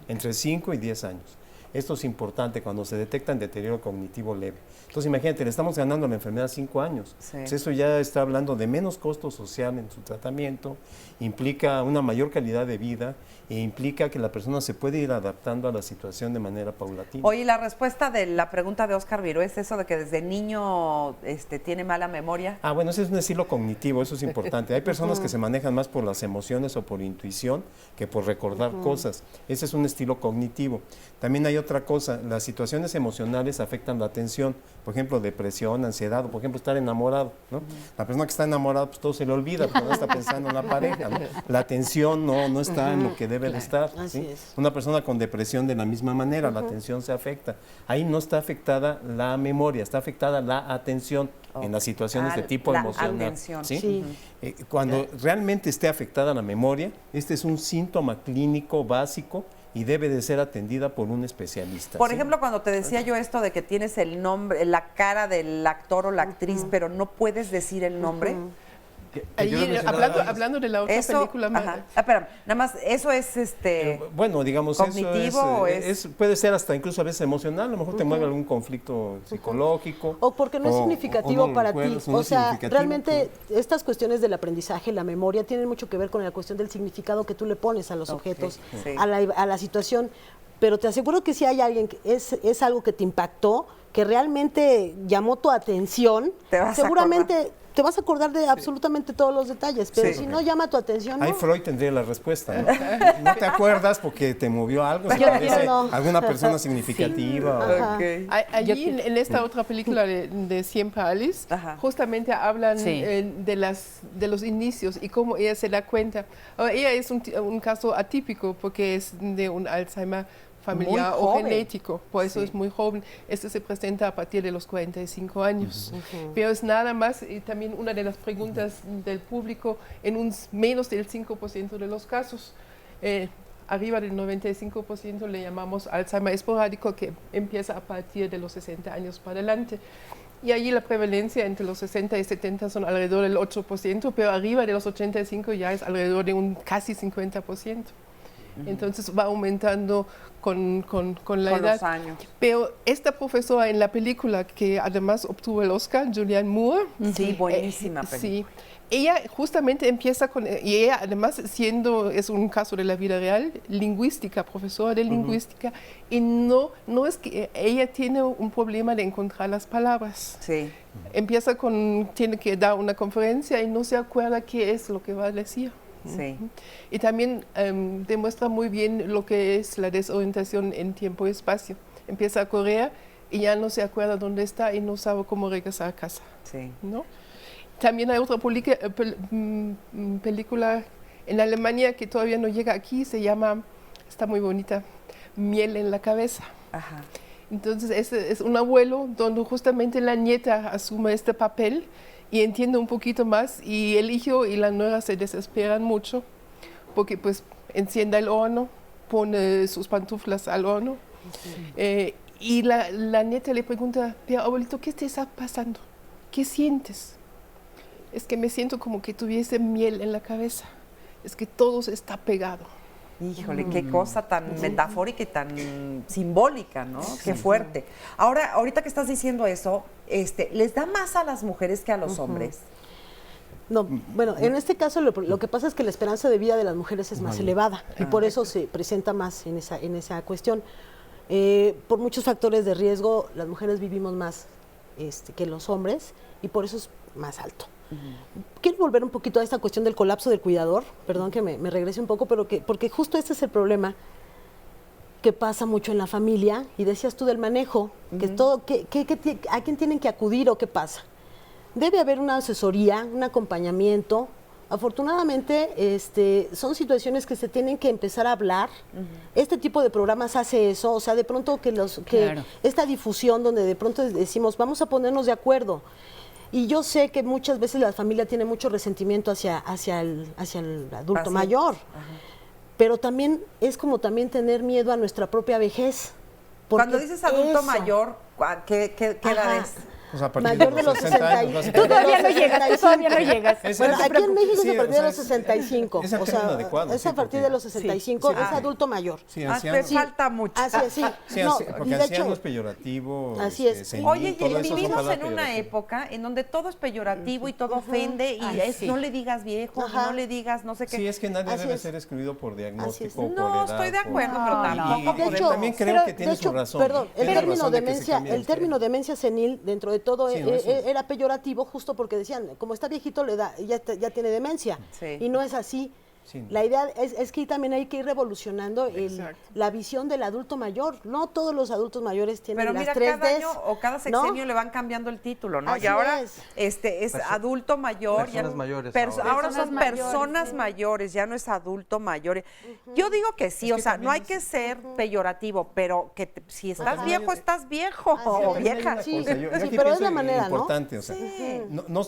entre 5 y 10 años. Esto es importante cuando se detecta en deterioro cognitivo leve. Entonces, imagínate, le estamos ganando la enfermedad 5 años. Sí. Pues eso ya está hablando de menos costo social en su tratamiento, implica una mayor calidad de vida e implica que la persona se puede ir adaptando a la situación de manera paulatina. Oye, la respuesta de la pregunta de Óscar Viró es eso de que desde niño tiene mala memoria. Ah, bueno, ese es un estilo cognitivo, eso es importante. Hay personas que se manejan más por las emociones o por intuición que por recordar cosas. Ese es un estilo cognitivo. También hay otra cosa, las situaciones emocionales afectan la atención. Por ejemplo, depresión, ansiedad, o por ejemplo, estar enamorado, ¿no? La persona que está enamorada, pues todo se le olvida, porque no está pensando en la pareja, ¿no? La atención no está en lo que debe de estar, ¿sí? Una persona con depresión de la misma manera, la atención se afecta. Ahí no está afectada la memoria, está afectada la atención en las situaciones de tipo emocional. Atención. ¿Sí? Sí. Cuando realmente esté afectada la memoria, este es un síntoma clínico básico y debe de ser atendida por un especialista. Por ¿sí? ejemplo, cuando te decía yo esto de que tienes el nombre, la cara del actor o la actriz, pero no puedes decir el nombre. Allí, hablando de la otra película, espera, nada más, eso es bueno, digamos, cognitivo, eso puede ser hasta incluso a veces emocional, a lo mejor te mueve algún conflicto psicológico. O porque no es significativo para ti. O sea, realmente estas cuestiones del aprendizaje, la memoria, tienen mucho que ver con la cuestión del significado que tú le pones a los objetos, a la situación. Pero te aseguro que si hay alguien que es algo que te impactó, que realmente llamó tu atención, seguramente te vas a acordar de absolutamente todos los detalles, pero si no llama tu atención, ahí Freud tendría la respuesta, ¿no? No te acuerdas porque te movió algo, alguna persona significativa. Allí en esta otra película de Siempre Alice, justamente hablan de los inicios y cómo ella se da cuenta. Ella es un caso atípico porque es de un Alzheimer familiar o genético, por eso es muy joven. Esto se presenta a partir de los 45 años. Pero es nada más, y también una de las preguntas del público, en menos del 5% de los casos, arriba del 95% le llamamos Alzheimer esporádico, que empieza a partir de los 60 años para adelante. Y allí la prevalencia entre los 60 y 70 son alrededor del 8%, pero arriba de los 85 ya es alrededor de un casi 50%. Entonces va aumentando con la edad. Los años. Pero esta profesora en la película, que además obtuvo el Oscar, Julianne Moore. Sí, buenísima película. Sí, ella justamente empieza y ella además es un caso de la vida real, profesora de lingüística, y no es que ella tiene un problema de encontrar las palabras. Sí. Empieza tiene que dar una conferencia y no se acuerda qué es lo que va a decir. Sí. Y también demuestra muy bien lo que es la desorientación en tiempo y espacio. Empieza a correr y ya no se acuerda dónde está y no sabe cómo regresar a casa. Sí. ¿No? También hay otra película en Alemania que todavía no llega aquí, está muy bonita, Miel en la cabeza. Ajá. Entonces es un abuelo donde justamente la nieta asume este papel y entiende un poquito más, y el hijo y la nuera se desesperan mucho porque pues enciende el horno, pone sus pantuflas al horno, y la nieta le pregunta: pero abuelito, ¿qué te está pasando? ¿Qué sientes? Es que me siento como que tuviese miel en la cabeza, es que todo está pegado. Híjole, qué cosa tan metafórica y tan simbólica, ¿no? Qué fuerte. Ahora, ahorita que estás diciendo eso, ¿les da más a las mujeres que a los hombres? No, bueno, en este caso lo que pasa es que la esperanza de vida de las mujeres es más elevada y por eso se presenta más en esa cuestión. Por muchos factores de riesgo, las mujeres vivimos más que los hombres y por eso es más alto. Quiero volver un poquito a esta cuestión del colapso del cuidador, perdón que me regrese un poco, pero porque justo este es el problema que pasa mucho en la familia, y decías tú del manejo, ¿a quién tienen que acudir o qué pasa? Debe haber una asesoría, un acompañamiento. Afortunadamente son situaciones que se tienen que empezar a hablar. Este tipo de programas hace eso, o sea, de pronto esta difusión donde de pronto decimos vamos a ponernos de acuerdo. Y yo sé que muchas veces la familia tiene mucho resentimiento hacia el adulto mayor. pero también es como también tener miedo a nuestra propia vejez. Cuando dices adulto mayor, ¿qué edad es? Pues a partir Mayor de de los los 60 años. 60. Tú todavía no llegas, tú todavía no llegas. Bueno, aquí en México Sí, es a partir o sea, de los 65. es el o término sea, adecuado, es sí, a partir de los 65, sí, es adulto mayor. Sí, Te ancianos. falta mucho. Así es, sí. Sí, No, porque y de anciano hecho, es peyorativo. Así es. senil, Oye, todo eso son vivimos palabras en una peyorativas. época en donde todo es peyorativo y todo ofende y Ay, sí. no le digas viejo, Ajá. no le digas no sé qué. Sí, es que nadie Así debe es. ser excluido por diagnóstico, Así por es. No, edad. estoy de acuerdo, No, pero no. tampoco De por hecho, también creo pero, que tiene de hecho, su razón. Perdón, el Tiene término razón de que se demencia, cambie el término demencia senil dentro de todo Sí, no, eso. era peyorativo justo porque decían, como está viejito le da, ya tiene demencia. Sí. Y no es así. Sí. La idea es que también hay que ir revolucionando Exacto. la visión del adulto mayor. No todos los adultos mayores tienen Pero las mira, 3 cada Ds, año o cada ¿no? sexenio le van cambiando el título, ¿no? Así y ahora es. es adulto mayor. Personas mayores ahora ahora. son Personas mayores, personas sí. mayores, ya no es adulto mayor. Yo digo que sí, o sea, no hay que ser peyorativo, pero que si estás Ajá. viejo, estás viejo Así o es. También hay vieja. una Sí, cosa, yo sí, aquí pero es pienso la manera, ¿no? importante, o sea, Sí.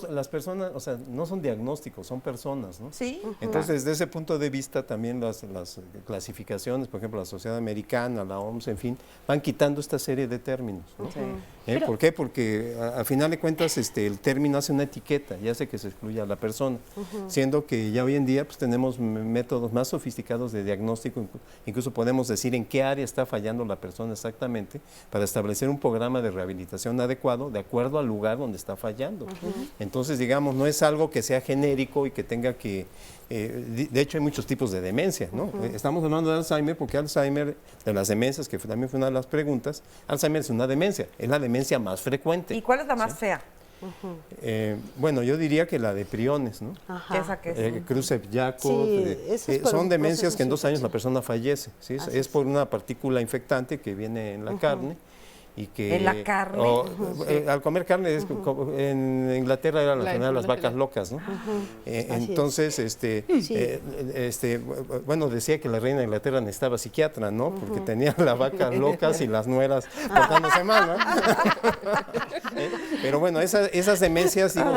las personas, o sea, no son diagnósticos, son personas, ¿no? Sí. Entonces, desde ese punto de vista, también las clasificaciones, por ejemplo, la Sociedad Americana, la OMS, en fin, van quitando esta serie de términos, ¿no? Sí. ¿Por qué? Porque al final de cuentas el término hace una etiqueta y hace que se excluya a la persona, siendo que ya hoy en día pues, tenemos métodos más sofisticados de diagnóstico, incluso podemos decir en qué área está fallando la persona exactamente para establecer un programa de rehabilitación adecuado de acuerdo al lugar donde está fallando. Entonces, digamos, no es algo que sea genérico y que tenga que... de hecho, hay muchos tipos de demencia, ¿no? Estamos hablando de Alzheimer porque Alzheimer, de las demencias, que también fue una de las preguntas, Alzheimer es una demencia, es la demencia más frecuente. ¿Y cuál es la más fea? Bueno, yo diría que la de priones, ¿no? Ajá. ¿Esa que es? Creutzfeldt-Jakob, Sí, ese es por son un demencias que en 2 proceso años la persona fallece, ¿sí? Así Es por una partícula infectante que viene en la carne. Y que, ¿En la carne? Al comer carne, en Inglaterra era la La enfermedad de las enfermedad. vacas locas, ¿no? es. Entonces, Sí. bueno, decía que la reina de Inglaterra necesitaba psiquiatra, ¿no? Porque tenía las vacas locas y las nueras portándose mal, ¿no? Pero bueno, esas demencias, digo,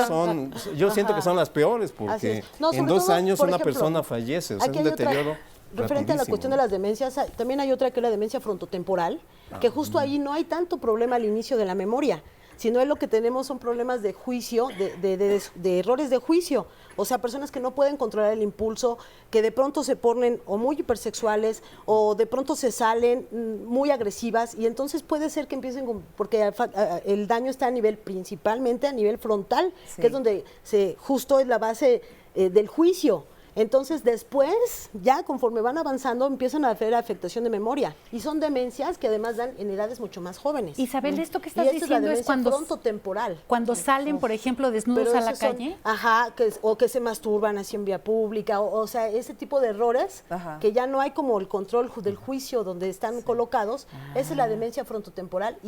yo siento que son las peores, Así porque es. No, en sobre 2 todo, años por una ejemplo, persona fallece, o sea, es aquí un hay otra- deterioro Referente a la rapidísimo, cuestión ¿no? de las demencias, también hay otra que es la demencia frontotemporal, que justo ahí no hay tanto problema al inicio de la memoria, sino es lo que tenemos son problemas de juicio, de errores de juicio. O sea, personas que no pueden controlar el impulso, que de pronto se ponen o muy hipersexuales o de pronto se salen muy agresivas y entonces puede ser que empiecen porque el daño está a nivel, principalmente a nivel frontal, Sí. que es donde justo es la base del juicio. Entonces, después, ya conforme van avanzando, empiezan a hacer afectación de memoria. Y son demencias que además dan en edades mucho más jóvenes. Isabel, esto que Y estás esta es la diciendo es demencia cuando frontotemporal. Cuando salen, por ejemplo, desnudos Pero a la esos son- calle. Ajá, o que se masturban así en vía pública, o sea, ese tipo de errores Ajá. que ya no hay como el control del juicio donde están colocados. Esa es la demencia frontotemporal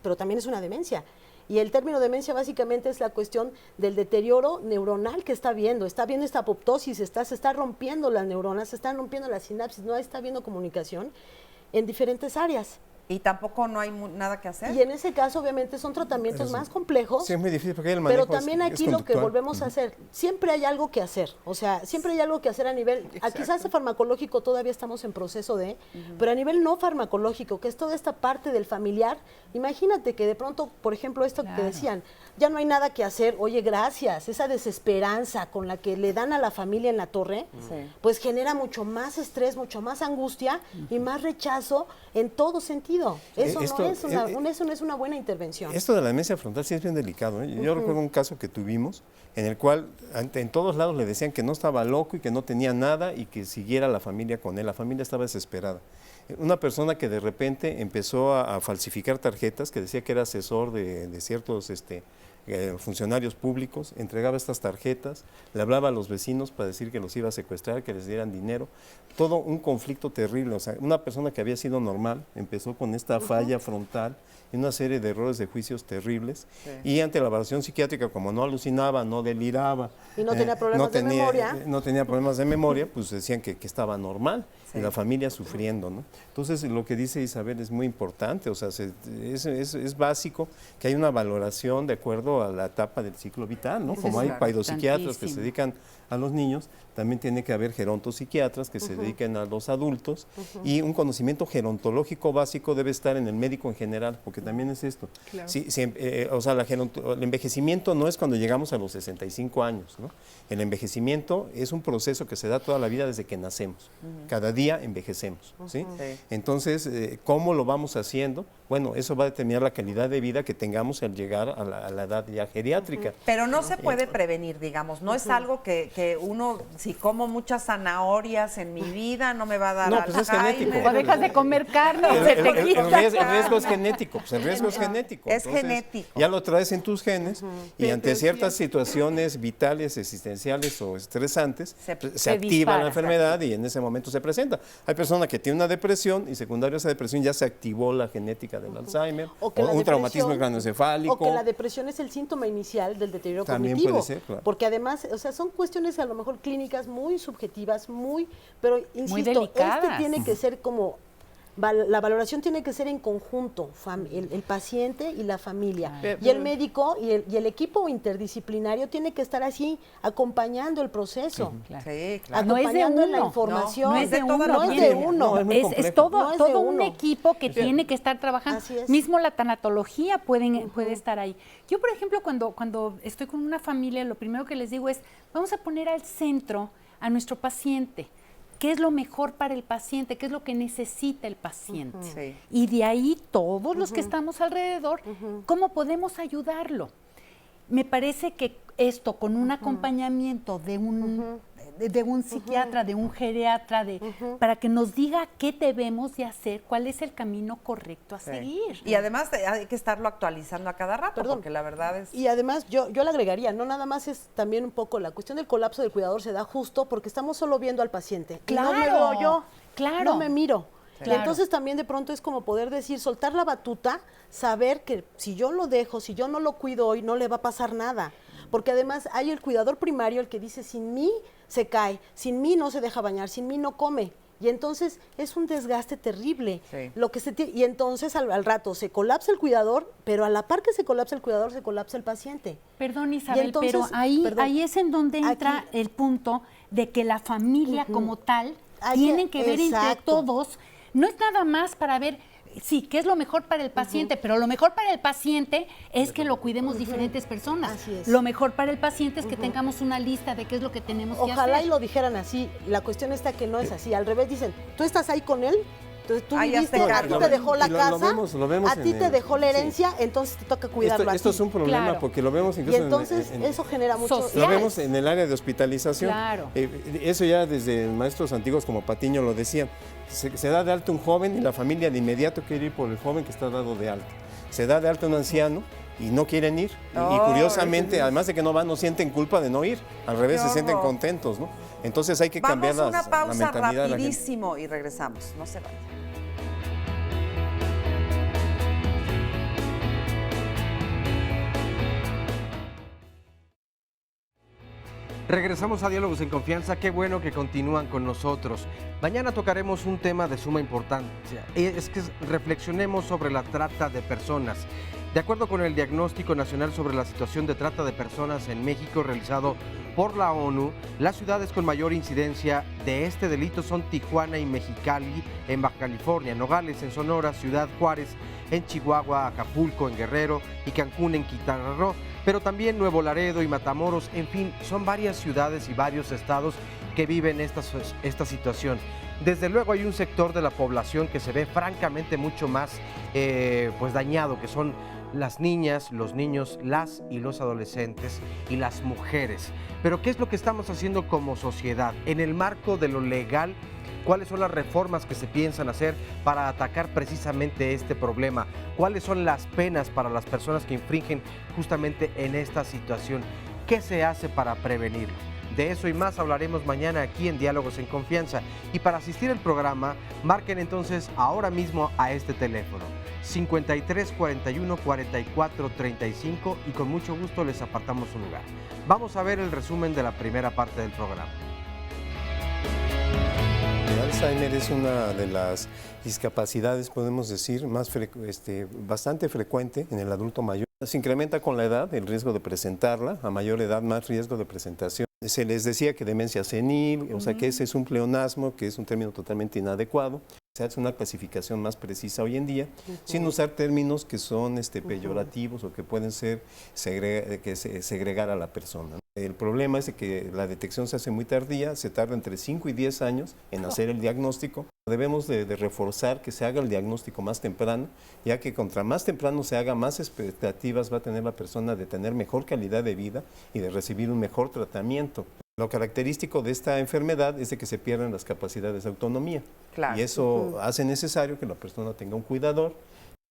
pero también es una demencia. Y el término demencia básicamente es la cuestión del deterioro neuronal que está viendo esta apoptosis, se está rompiendo las neuronas, se están rompiendo las sinapsis, no está habiendo comunicación en diferentes áreas. Y tampoco no hay nada que hacer. Y en ese caso, obviamente, son tratamientos más complejos. Sí, es muy difícil porque el manejo Pero también es aquí lo que conductual. volvemos a hacer, siempre hay algo que hacer, o sea, siempre hay algo que hacer a nivel, quizás farmacológico todavía estamos en proceso pero a nivel no farmacológico, que es toda esta parte del familiar, imagínate que de pronto, por ejemplo, esto que decían, ya no hay nada que hacer, oye, gracias, esa desesperanza con la que le dan a la familia en la torre, pues genera mucho más estrés, mucho más angustia y más rechazo en todo sentido. Eso no es una buena intervención. Esto de la demencia frontal sí es bien delicado, ¿eh? Yo recuerdo un caso que tuvimos en el cual en todos lados le decían que no estaba loco y que no tenía nada y que siguiera la familia con él. La familia estaba desesperada. Una persona que de repente empezó a falsificar tarjetas, que decía que era asesor de ciertos funcionarios públicos, entregaba estas tarjetas, le hablaba a los vecinos para decir que los iba a secuestrar, que les dieran dinero, todo un conflicto terrible. O sea, una persona que había sido normal empezó con esta falla frontal y una serie de errores de juicios terribles, y ante la evaluación psiquiátrica, como no alucinaba, no deliraba, y no tenía problemas de memoria, no tenía problemas de memoria, pues decían que estaba normal, y la familia sufriendo, ¿no? Entonces, lo que dice Isabel es muy importante, o sea, es básico que hay una valoración de acuerdo ligado a la etapa del ciclo vital, ¿no? Eso Como es hay paidopsiquiatras que se importantísimo. dedican a los niños, también tiene que haber gerontopsiquiatras que se dediquen a los adultos, y un conocimiento gerontológico básico debe estar en el médico en general, porque también es esto. Claro. O sea, el envejecimiento no es cuando llegamos a los 65 años, ¿no? El envejecimiento es un proceso que se da toda la vida desde que nacemos. Cada día envejecemos, ¿sí? Sí. Entonces, ¿cómo lo vamos haciendo? Bueno, eso va a determinar la calidad de vida que tengamos al llegar a la edad ya geriátrica. Pero no se puede prevenir, digamos, no es algo que uno, si como muchas zanahorias en mi vida, no me va a dar No, pues es genético. O dejas de comer carne y se te El quita. riesgo es genético, pues el riesgo es genético. Es Entonces, genético. Ya lo traes en tus genes y ante Pero ciertas sí. situaciones vitales, existenciales o estresantes, Se se activa dispara. la enfermedad y en ese momento se presenta. Hay personas que tienen una depresión y secundario a esa depresión ya se activó la genética del Alzheimer o que la un depresión- traumatismo craneoencefálico. O que la depresión es el síntoma inicial del deterioro También cognitivo. puede ser, claro. Porque además, o sea, son cuestiones a lo mejor clínicas muy subjetivas, pero insisto, delicadas. tiene que ser como, la valoración tiene que ser en conjunto, el paciente y la familia. Y el médico y el equipo interdisciplinario tiene que estar así, acompañando el proceso. Claro. Sí, claro. No es de acompañando en la uno. información. No es de uno. no es de Tiene- uno. No, es muy Es complejo. todo, No es de todo un uno. equipo que tiene que estar trabajando. Así es. Mismo la tanatología puede estar ahí. Yo, por ejemplo, cuando estoy con una familia, lo primero que les digo es, vamos a poner al centro a nuestro paciente. ¿Qué es lo mejor para el paciente? ¿Qué es lo que necesita el paciente? Sí. Y de ahí todos los que estamos alrededor, ¿cómo podemos ayudarlo? Me parece que esto con un acompañamiento de un psiquiatra, de un geriatra, para que nos diga qué debemos de hacer, cuál es el camino correcto a Sí. seguir. Y además hay que estarlo actualizando a cada rato, Perdón. porque la verdad es... Y además yo le agregaría, no nada más es también un poco la cuestión del colapso del cuidador se da justo porque estamos solo viendo al paciente. Y no me Claro, veo yo, claro. no me miro. Y Claro. entonces también de pronto es como poder decir, soltar la batuta, saber que si yo lo dejo, si yo no lo cuido hoy, no le va a pasar nada. Porque además hay el cuidador primario, el que dice, sin mí se cae, sin mí no se deja bañar, sin mí no come. Y entonces es un desgaste terrible. Sí. Y entonces al rato se colapsa el cuidador, pero a la par que se colapsa el cuidador, se colapsa el paciente. Perdón, Isabel, entonces, pero perdón, ahí es en donde entra aquí- el punto de que la familia como tal Hay tienen que ver entre exacto. todos. No es nada más para ver, sí, qué es lo mejor para el paciente, pero lo mejor para el paciente es que lo cuidemos diferentes personas. Así es. Lo mejor para el paciente es que tengamos una lista de qué es lo que tenemos que Ojalá hacer. y lo dijeran así. La cuestión está que no es así. Al revés dicen, tú estás ahí con él, entonces tú Ah, ya viviste, se a ti encarga. te dejó la Y lo casa, vemos a ti en te el- dejó la sí. herencia, entonces te toca cuidarlo Esto a es ti. un problema Claro. porque lo vemos Y incluso entonces eso genera mucho... Social. lo vemos en el área de hospitalización. Claro. Eso ya desde maestros antiguos como Patiño lo decía. Se da de alta un joven y la familia de inmediato quiere ir por el joven que está dado de alta. Se da de alta un anciano y no quieren ir. Y Oh, curiosamente, además de que no van, no sienten culpa de no ir. Al revés, Qué se sienten horror. contentos, ¿no? Entonces hay que Vamos cambiar a una la pausa mentalidad de la gente. rapidísimo y regresamos. No se vayan. Regresamos a Diálogos en Confianza, qué bueno que continúan con nosotros. Mañana tocaremos un tema de suma importancia, es que reflexionemos sobre la trata de personas. De acuerdo con el Diagnóstico Nacional sobre la Situación de Trata de Personas en México realizado por la ONU, las ciudades con mayor incidencia de este delito son Tijuana y Mexicali en Baja California, Nogales en Sonora, Ciudad Juárez en Chihuahua, Acapulco en Guerrero y Cancún en Quintana Roo, pero también Nuevo Laredo y Matamoros, en fin, son varias ciudades y varios estados que viven esta situación. Desde luego hay un sector de la población que se ve francamente mucho más pues dañado, que son las niñas, los niños, las y los adolescentes y las mujeres. Pero ¿qué es lo que estamos haciendo como sociedad? En el marco de lo legal, ¿cuáles son las reformas que se piensan hacer para atacar precisamente este problema? ¿Cuáles son las penas para las personas que infringen justamente en esta situación? ¿Qué se hace para prevenirlo? De eso y más hablaremos mañana aquí en Diálogos en Confianza. Y para asistir al programa, marquen entonces ahora mismo a este teléfono 53 41 44 35 y con mucho gusto les apartamos un lugar. Vamos a ver el resumen de la primera parte del programa. El Alzheimer es una de las discapacidades, podemos decir, bastante frecuente en el adulto mayor. Se incrementa con la edad el riesgo de presentarla, a mayor edad más riesgo de presentación. Se les decía que demencia senil, o sea que ese es un pleonasmo, que es un término totalmente inadecuado. Se hace una clasificación más precisa hoy en día, sin usar términos que son peyorativos o que pueden ser segregar a la persona. El problema es que la detección se hace muy tardía, se tarda entre 5 y 10 años en hacer el diagnóstico. Debemos de reforzar que se haga el diagnóstico más temprano, ya que contra más temprano se haga, más expectativas va a tener la persona de tener mejor calidad de vida y de recibir un mejor tratamiento. Lo característico de esta enfermedad es de que se pierden las capacidades de autonomía. Claro. Y eso hace necesario que la persona tenga un cuidador.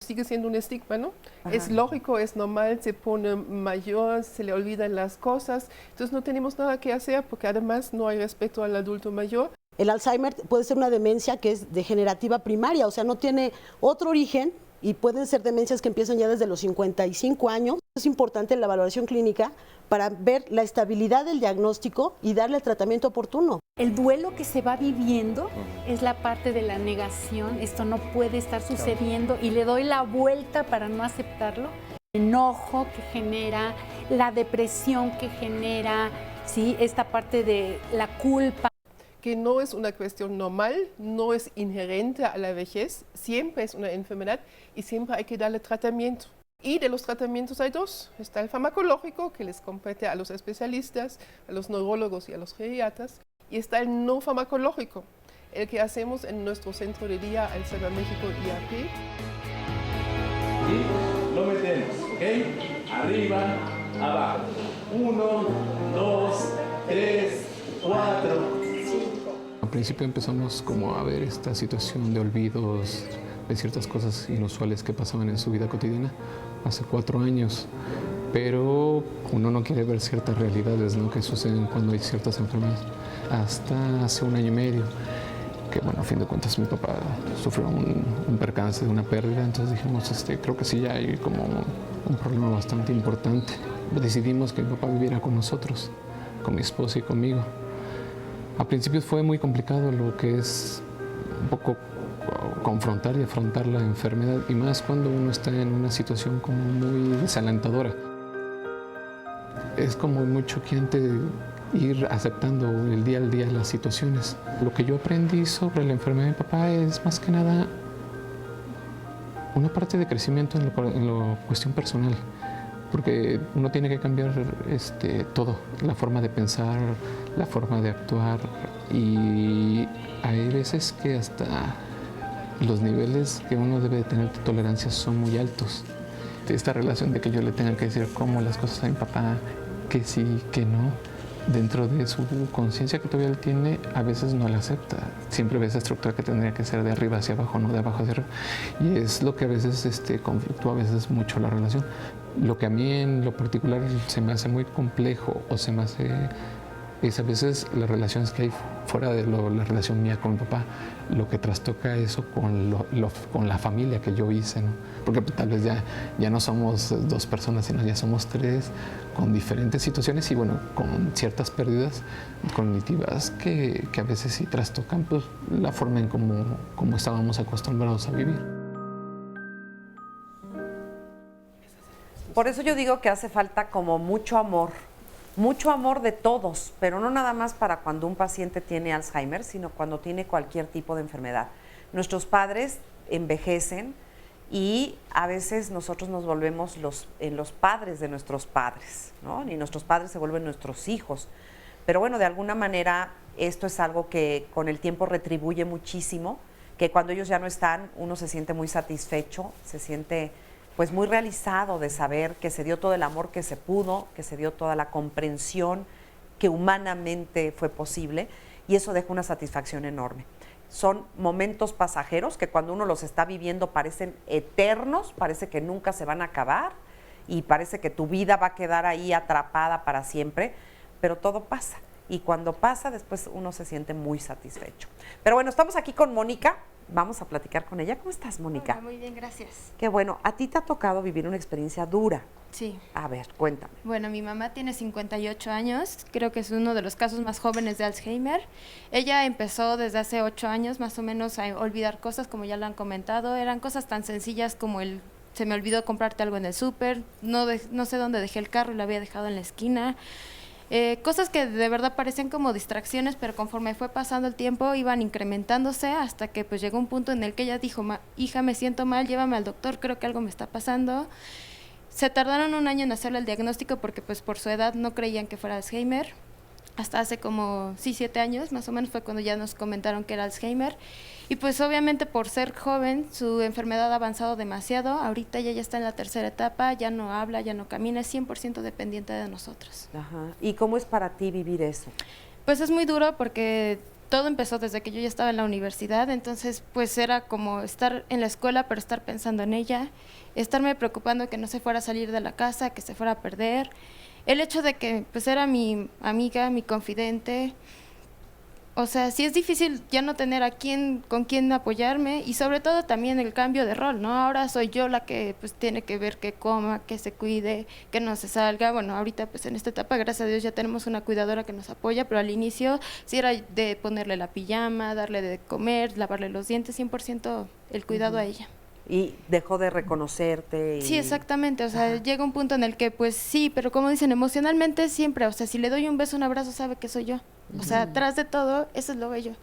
Sigue siendo un estigma, ¿no? Ajá. Es lógico, es normal, se pone mayor, se le olvidan las cosas, entonces no tenemos nada que hacer porque además no hay respeto al adulto mayor. El Alzheimer puede ser una demencia que es degenerativa primaria, o sea, no tiene otro origen y pueden ser demencias que empiezan ya desde los 55 años. Es importante la valoración clínica para ver la estabilidad del diagnóstico y darle el tratamiento oportuno. El duelo que se va viviendo es la parte de la negación, esto no puede estar sucediendo y le doy la vuelta para no aceptarlo. El enojo que genera, la depresión que genera, ¿sí? Esta parte de la culpa. Que no es una cuestión normal, no es inherente a la vejez, siempre es una enfermedad y siempre hay que darle tratamiento. Y de los tratamientos hay dos. Está el farmacológico, que les compete a los especialistas, a los neurólogos y a los geriatras. Y está el no farmacológico, el que hacemos en nuestro centro de día Alzheimer México IAP. Y lo metemos, ¿ok? Arriba, abajo. 1, 2, 3, 4. Al principio empezamos como a ver esta situación de olvidos de ciertas cosas inusuales que pasaban en su vida cotidiana hace 4 años, pero uno no quiere ver ciertas realidades, ¿no?, que suceden cuando hay ciertas enfermedades. Hasta hace 1 año y medio, que bueno, a fin de cuentas mi papá sufrió un percance de una pérdida, entonces dijimos, creo que sí ya hay como un problema bastante importante. Decidimos que mi papá viviera con nosotros, con mi esposa y conmigo. A principios fue muy complicado lo que es un poco confrontar y afrontar la enfermedad, y más cuando uno está en una situación como muy desalentadora. Es como muy choqueante ir aceptando el día al día las situaciones. Lo que yo aprendí sobre la enfermedad de mi papá es más que nada una parte de crecimiento en la cuestión personal, porque uno tiene que cambiar todo, la forma de pensar, la forma de actuar, y hay veces que hasta los niveles que uno debe de tener de tolerancia son muy altos. Esta relación de que yo le tenga que decir cómo las cosas a mi papá, que sí, que no, dentro de su conciencia que todavía él tiene, a veces no la acepta. Siempre ve esa estructura que tendría que ser de arriba hacia abajo, no de abajo hacia arriba. Y es lo que a veces conflictúa a veces mucho la relación. Lo que a mí en lo particular se me hace muy complejo o se me hace es a veces las relaciones que hay fuera de la relación mía con mi papá, lo que trastoca eso con la familia que yo hice, ¿no? Porque tal vez ya no somos 2 personas, sino ya somos 3, con diferentes situaciones y bueno, con ciertas pérdidas cognitivas que a veces sí trastocan pues, la forma en cómo estábamos acostumbrados a vivir. Por eso yo digo que hace falta como mucho amor de todos, pero no nada más para cuando un paciente tiene Alzheimer, sino cuando tiene cualquier tipo de enfermedad. Nuestros padres envejecen y a veces nosotros nos volvemos los padres de nuestros padres, ¿no? Y nuestros padres se vuelven nuestros hijos. Pero bueno, de alguna manera esto es algo que con el tiempo retribuye muchísimo, que cuando ellos ya no están, uno se siente muy satisfecho, se siente pues muy realizado de saber que se dio todo el amor que se pudo, que se dio toda la comprensión que humanamente fue posible, y eso deja una satisfacción enorme. Son momentos pasajeros que cuando uno los está viviendo parecen eternos, parece que nunca se van a acabar y parece que tu vida va a quedar ahí atrapada para siempre, pero todo pasa, y cuando pasa después uno se siente muy satisfecho. Pero bueno, estamos aquí con Mónica. Vamos a platicar con ella. ¿Cómo estás, Mónica? Hola, muy bien, gracias. Qué bueno. A ti te ha tocado vivir una experiencia dura. Sí. A ver, cuéntame. Bueno, mi mamá tiene 58 años. Creo que es uno de los casos más jóvenes de Alzheimer. Ella empezó desde hace 8 años más o menos a olvidar cosas, como ya lo han comentado. Eran cosas tan sencillas como el se me olvidó comprarte algo en el súper, no sé dónde dejé el carro y lo había dejado en la esquina. Cosas que de verdad parecían como distracciones, pero conforme fue pasando el tiempo iban incrementándose hasta que pues llegó un punto en el que ella dijo, hija, me siento mal, llévame al doctor, creo que algo me está pasando. Se tardaron 1 año en hacerle el diagnóstico porque pues por su edad no creían que fuera Alzheimer. Hasta hace como 7 años más o menos fue cuando ya nos comentaron que era Alzheimer. Y pues obviamente por ser joven su enfermedad ha avanzado demasiado. Ahorita ella ya está en la 3ª etapa, ya no habla, ya no camina, es 100% dependiente de nosotros. Ajá. ¿Y cómo es para ti vivir eso? Pues es muy duro porque todo empezó desde que yo ya estaba en la universidad, entonces pues era como estar en la escuela pero estar pensando en ella, estarme preocupando que no se fuera a salir de la casa, que se fuera a perder. El hecho de que pues era mi amiga, mi confidente, o sea, sí es difícil ya no tener con quién apoyarme y sobre todo también el cambio de rol, ¿no? Ahora soy yo la que pues tiene que ver que coma, que se cuide, que no se salga. Bueno, ahorita pues en esta etapa, gracias a Dios, ya tenemos una cuidadora que nos apoya, pero al inicio sí era de ponerle la pijama, darle de comer, lavarle los dientes, 100% el cuidado a ella. Y dejó de reconocerte. Sí, exactamente, o sea, llega un punto en el que pues sí, pero como dicen, emocionalmente siempre, o sea, si le doy un beso, un abrazo, sabe que soy yo. O sea, atrás de todo, eso es lo bello.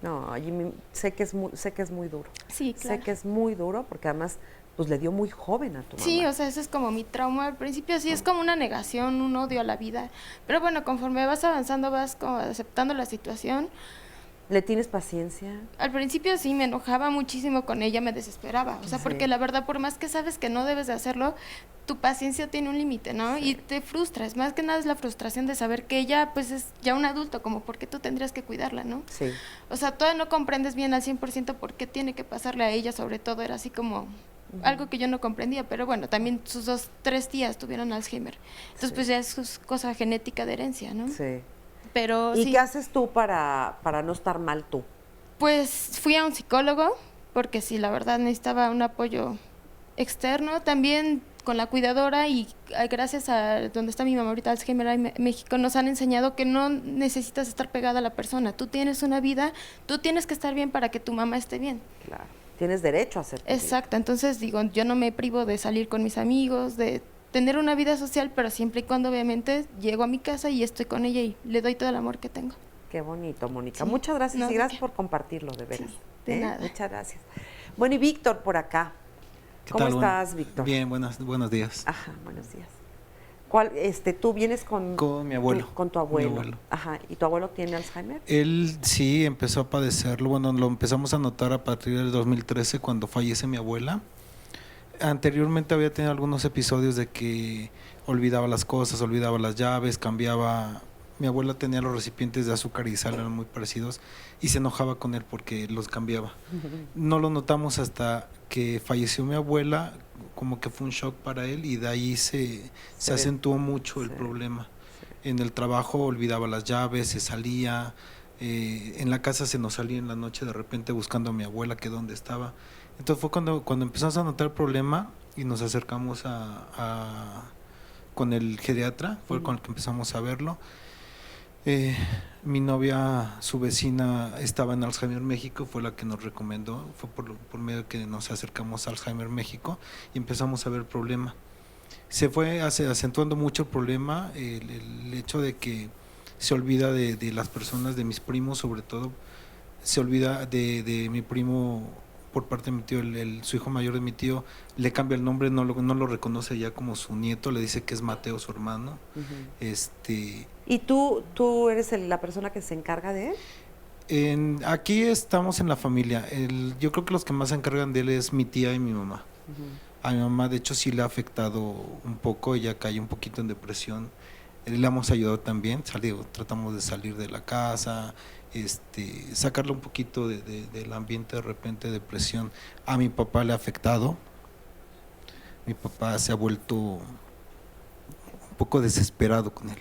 No, sé que es muy duro. Sí, claro. Sé que es muy duro porque además pues le dio muy joven a tu mamá. Sí, o sea, eso es como mi trauma. Al principio sí es como una negación, un odio a la vida. Pero bueno, conforme vas avanzando, vas como aceptando la situación. ¿Le tienes paciencia? Al principio sí, me enojaba muchísimo con ella, me desesperaba. O sea, Sí. porque la verdad, por más que sabes que no debes de hacerlo, tu paciencia tiene un límite, ¿no? Sí. Y te frustras. Más que nada es la frustración de saber que ella, pues, es ya un adulto, como por qué tú tendrías que cuidarla, ¿no? Sí. O sea, todavía no comprendes bien al 100% por qué tiene que pasarle a ella, sobre todo. Era así como algo que yo no comprendía. Pero bueno, también sus 3 tías tuvieron Alzheimer. Entonces, Sí. pues ya es cosa genética de herencia, ¿no? Sí. Pero ¿Y sí. qué haces tú para no estar mal tú? Pues fui a un psicólogo, porque sí, la verdad necesitaba un apoyo externo, también con la cuidadora y gracias a donde está mi mamá ahorita, Alzheimer en México, nos han enseñado que no necesitas estar pegada a la persona, tú tienes una vida, tú tienes que estar bien para que tu mamá esté bien. Claro, tienes derecho a ser. Exacto, entonces digo, yo no me privo de salir con mis amigos, de tener una vida social, pero siempre y cuando obviamente llego a mi casa y estoy con ella y le doy todo el amor que tengo. Qué bonito, Mónica. Sí. Muchas gracias No, y ¿de gracias qué? por compartirlo, de veras. Sí, de nada. Muchas gracias. Bueno, y Víctor por acá. ¿Qué ¿Cómo tal? estás, Víctor? Bien, buenos días. Ajá, buenos días. ¿Tú vienes con mi abuelo. con tu abuelo? Mi abuelo. Ajá. ¿Y tu abuelo tiene Alzheimer? Él sí empezó a padecerlo, bueno, lo empezamos a notar a partir del 2013 cuando fallece mi abuela. Anteriormente había tenido algunos episodios de que olvidaba las cosas, olvidaba las llaves, cambiaba. Mi abuela tenía los recipientes de azúcar y sal, eran muy parecidos, y se enojaba con él porque los cambiaba. No lo notamos hasta que falleció mi abuela, como que fue un shock para él, y de ahí se acentuó mucho el problema. En el trabajo olvidaba las llaves, se salía, en la casa se nos salía en la noche de repente buscando a mi abuela que dónde estaba. Entonces fue cuando empezamos a notar el problema y nos acercamos con el geriatra, fue con el que empezamos a verlo. Mi novia, su vecina, estaba en Alzheimer México, fue la que nos recomendó, fue por medio que nos acercamos a Alzheimer México y empezamos a ver el problema. Se fue acentuando mucho el problema, el hecho de que se olvida de las personas, de mis primos sobre todo, se olvida de mi primo por parte de mi tío, su hijo mayor de mi tío, le cambia el nombre, no lo reconoce ya como su nieto, le dice que es Mateo, su hermano. ¿Y tú eres la persona que se encarga de él? Aquí estamos en la familia. Yo creo que los que más se encargan de él es mi tía y mi mamá. A mi mamá, de hecho, sí le ha afectado un poco, ella cayó un poquito en depresión. Le hemos ayudado también, tratamos de salir de la casa, sacarle un poquito del ambiente de repente de depresión. A mi papá le ha afectado. Mi papá se ha vuelto un poco desesperado con él.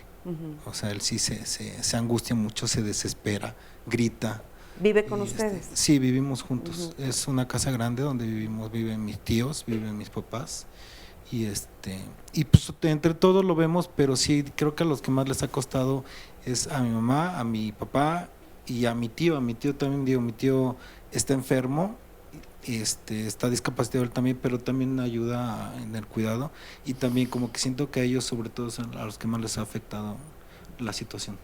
O sea, él sí se angustia mucho, se desespera, grita. ¿Vive con ustedes? Sí, vivimos juntos. Es una casa grande donde viven mis tíos, viven mis papás. Y pues entre todos lo vemos, pero sí creo que a los que más les ha costado es a mi mamá, a mi papá y a mi tío. A mi tío también, mi tío está enfermo, está discapacitado él también, pero también ayuda en el cuidado y también como que siento que a ellos sobre todo son a los que más les ha afectado la situación.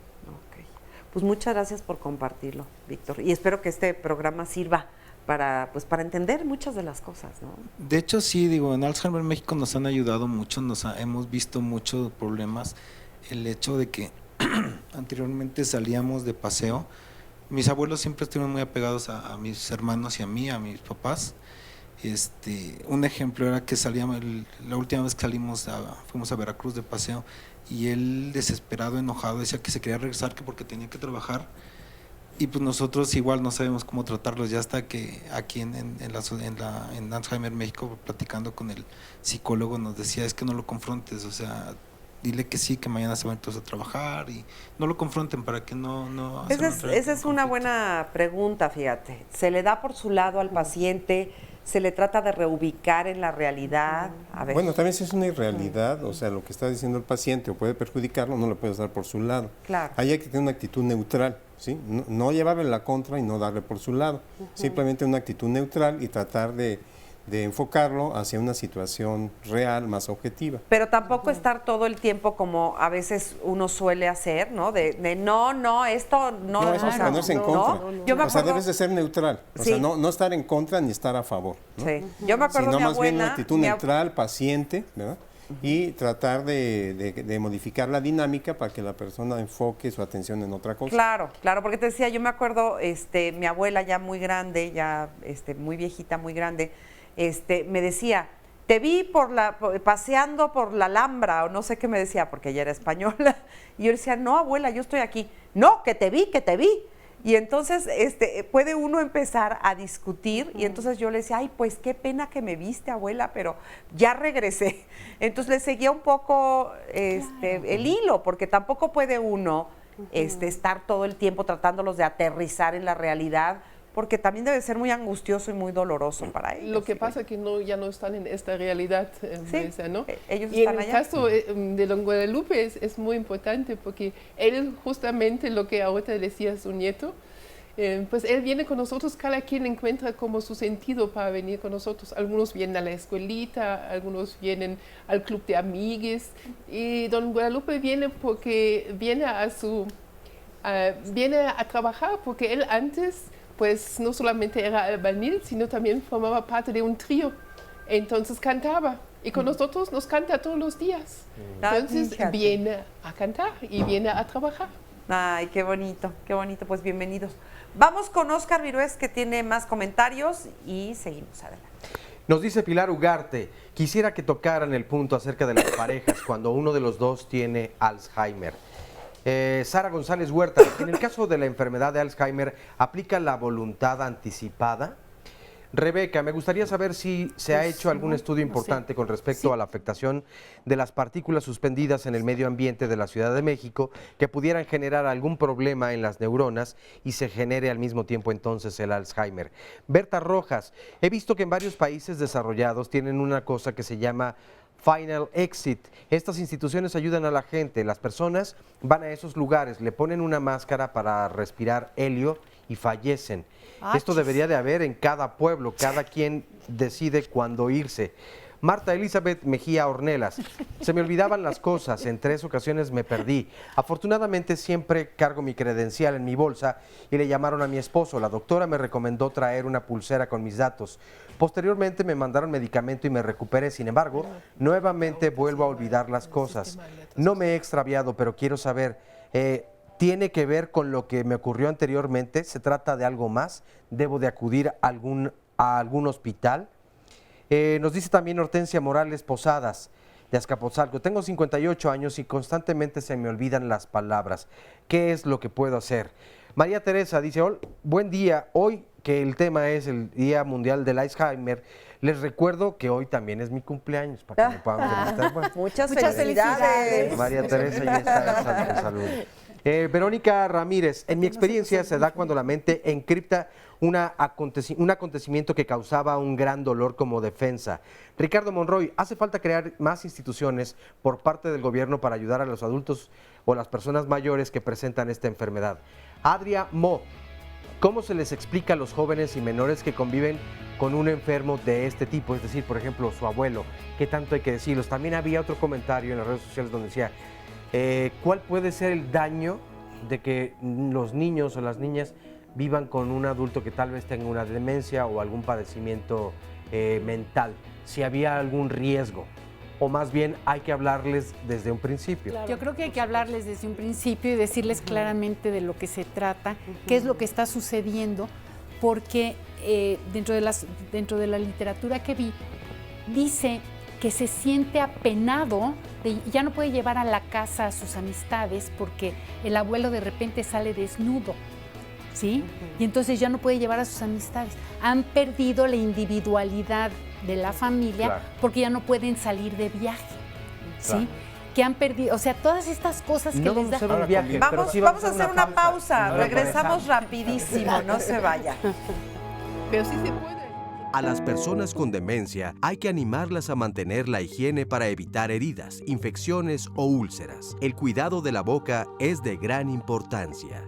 Pues muchas gracias por compartirlo, Víctor, y espero que este programa sirva para entender muchas de las cosas, ¿no? De hecho, sí, digo, en Alzheimer México nos han ayudado mucho, hemos visto muchos problemas. El hecho de que anteriormente salíamos de paseo, mis abuelos siempre estuvieron muy apegados a mis hermanos y a mí, a mis papás. Un ejemplo era que salíamos, la última vez que fuimos a Veracruz de paseo, y él desesperado, enojado, decía que se quería regresar, que porque tenía que trabajar. Y pues nosotros igual no sabemos cómo tratarlos, ya hasta que aquí en Alzheimer México, platicando con el psicólogo, nos decía, es que no lo confrontes, o sea, dile que sí, que mañana se van todos a trabajar y no lo confronten para que no Esa es una buena pregunta, fíjate. Se le da por su lado al paciente, se le trata de reubicar en la realidad. A ver. Bueno, también si es una irrealidad, o sea, lo que está diciendo el paciente o puede perjudicarlo, no lo puedes dar por su lado. Claro. Ahí hay que tener una actitud neutral, ¿sí? No llevarle la contra y no darle por su lado. Simplemente una actitud neutral y tratar de enfocarlo hacia una situación real, más objetiva. Pero tampoco estar todo el tiempo como a veces uno suele hacer, ¿no? De no, esto no. No, eso es ponerse en contra. Yo me acuerdo, o sea, debes de ser neutral. O sí. sea, no estar en contra ni estar a favor, ¿no? Sí. Yo me acuerdo sino mi más abuela, bien una actitud neutral, paciente, ¿verdad? Y tratar de modificar la dinámica para que la persona enfoque su atención en otra cosa. Claro, porque te decía, yo me acuerdo, mi abuela ya muy grande, ya muy viejita, muy grande, me decía, te vi paseando por la Alhambra, o no sé qué me decía, porque ella era española, y yo decía, no, abuela, yo estoy aquí. No, que te vi. Y entonces puede uno empezar a discutir, y entonces yo le decía, ay, pues qué pena que me viste, abuela, pero ya regresé. Entonces le seguía un poco el hilo, porque tampoco puede uno estar todo el tiempo tratándolos de aterrizar en la realidad, porque también debe ser muy angustioso y muy doloroso para ellos. Lo que pasa es que ya no están en esta realidad, ¿no? Ellos y están en el allá. caso de don Guadalupe es muy importante porque él justamente lo que ahorita decía su nieto, pues él viene con nosotros, cada quien encuentra como su sentido para venir con nosotros. Algunos vienen a la escuelita, algunos vienen al club de amigues, y don Guadalupe viene porque viene a trabajar, porque él antes pues no solamente era albañil, sino también formaba parte de un trío. Entonces cantaba, y con nosotros nos canta todos los días. Entonces viene a cantar y viene a trabajar. Ay, qué bonito, pues bienvenidos. Vamos con Óscar Virués, que tiene más comentarios, y seguimos adelante. Nos dice Pilar Ugarte, quisiera que tocaran el punto acerca de las parejas cuando uno de los dos tiene Alzheimer. Sara González Huerta, en el caso de la enfermedad de Alzheimer, ¿aplica la voluntad anticipada? Rebeca, me gustaría saber si se ha hecho algún estudio importante con respecto a la afectación de las partículas suspendidas en el medio ambiente de la Ciudad de México que pudieran generar algún problema en las neuronas y se genere al mismo tiempo entonces el Alzheimer. Berta Rojas, he visto que en varios países desarrollados tienen una cosa que se llama Final Exit. Estas instituciones ayudan a la gente, las personas van a esos lugares, le ponen una máscara para respirar helio y fallecen. Esto debería de haber en cada pueblo, cada quien decide cuándo irse. Marta Elizabeth Mejía Ornelas, se me olvidaban las cosas, en 3 ocasiones me perdí. Afortunadamente siempre cargo mi credencial en mi bolsa y le llamaron a mi esposo. La doctora me recomendó traer una pulsera con mis datos. Posteriormente me mandaron medicamento y me recuperé. Sin embargo, nuevamente vuelvo a olvidar las cosas. No me he extraviado, pero quiero saber, ¿tiene que ver con lo que me ocurrió anteriormente? ¿Se trata de algo más? ¿Debo de acudir a algún hospital? Nos dice también Hortensia Morales Posadas, de Azcapotzalco. Tengo 58 años y constantemente se me olvidan las palabras. ¿Qué es lo que puedo hacer? María Teresa dice, buen día, hoy que el tema es el Día Mundial del Alzheimer, les recuerdo que hoy también es mi cumpleaños, para que me puedan felicitar. Bueno, muchas felicidades. María Teresa ya está en salud. Verónica Ramírez, en mi experiencia se da cuando la mente encripta un acontecimiento que causaba un gran dolor como defensa. Ricardo Monroy, hace falta crear más instituciones por parte del gobierno para ayudar a los adultos o las personas mayores que presentan esta enfermedad. Adria Mo, ¿cómo se les explica a los jóvenes y menores que conviven con un enfermo de este tipo, es decir, por ejemplo, su abuelo, ¿qué tanto hay que decirlos? También había otro comentario en las redes sociales donde decía, ¿cuál puede ser el daño de que los niños o las niñas vivan con un adulto que tal vez tenga una demencia o algún padecimiento mental? Si había algún riesgo, o más bien hay que hablarles desde un principio. Claro. Yo creo que hay que hablarles desde un principio y decirles claramente de lo que se trata, qué es lo que está sucediendo, porque dentro de la literatura que vi, dice que se siente apenado, ya no puede llevar a la casa a sus amistades porque el abuelo de repente sale desnudo, ¿sí? Y entonces ya no puede llevar a sus amistades. Han perdido la individualidad de la familia porque ya no pueden salir de viaje, ¿sí? Que han perdido, o sea, todas estas cosas que les da. Vamos a hacer una pausa, regresamos rapidísimo, no se vaya. Pero sí se puede. A las personas con demencia hay que animarlas a mantener la higiene para evitar heridas, infecciones o úlceras. El cuidado de la boca es de gran importancia.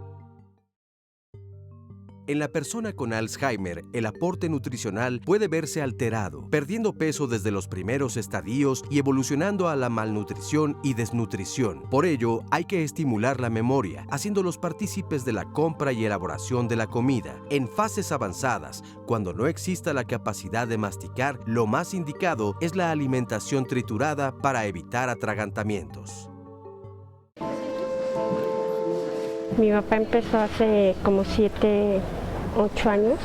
En la persona con Alzheimer, el aporte nutricional puede verse alterado, perdiendo peso desde los primeros estadios y evolucionando a la malnutrición y desnutrición. Por ello, hay que estimular la memoria, haciéndolos partícipes de la compra y elaboración de la comida. En fases avanzadas, cuando no exista la capacidad de masticar, lo más indicado es la alimentación triturada para evitar atragantamientos. Mi papá empezó hace como 7, 8 años,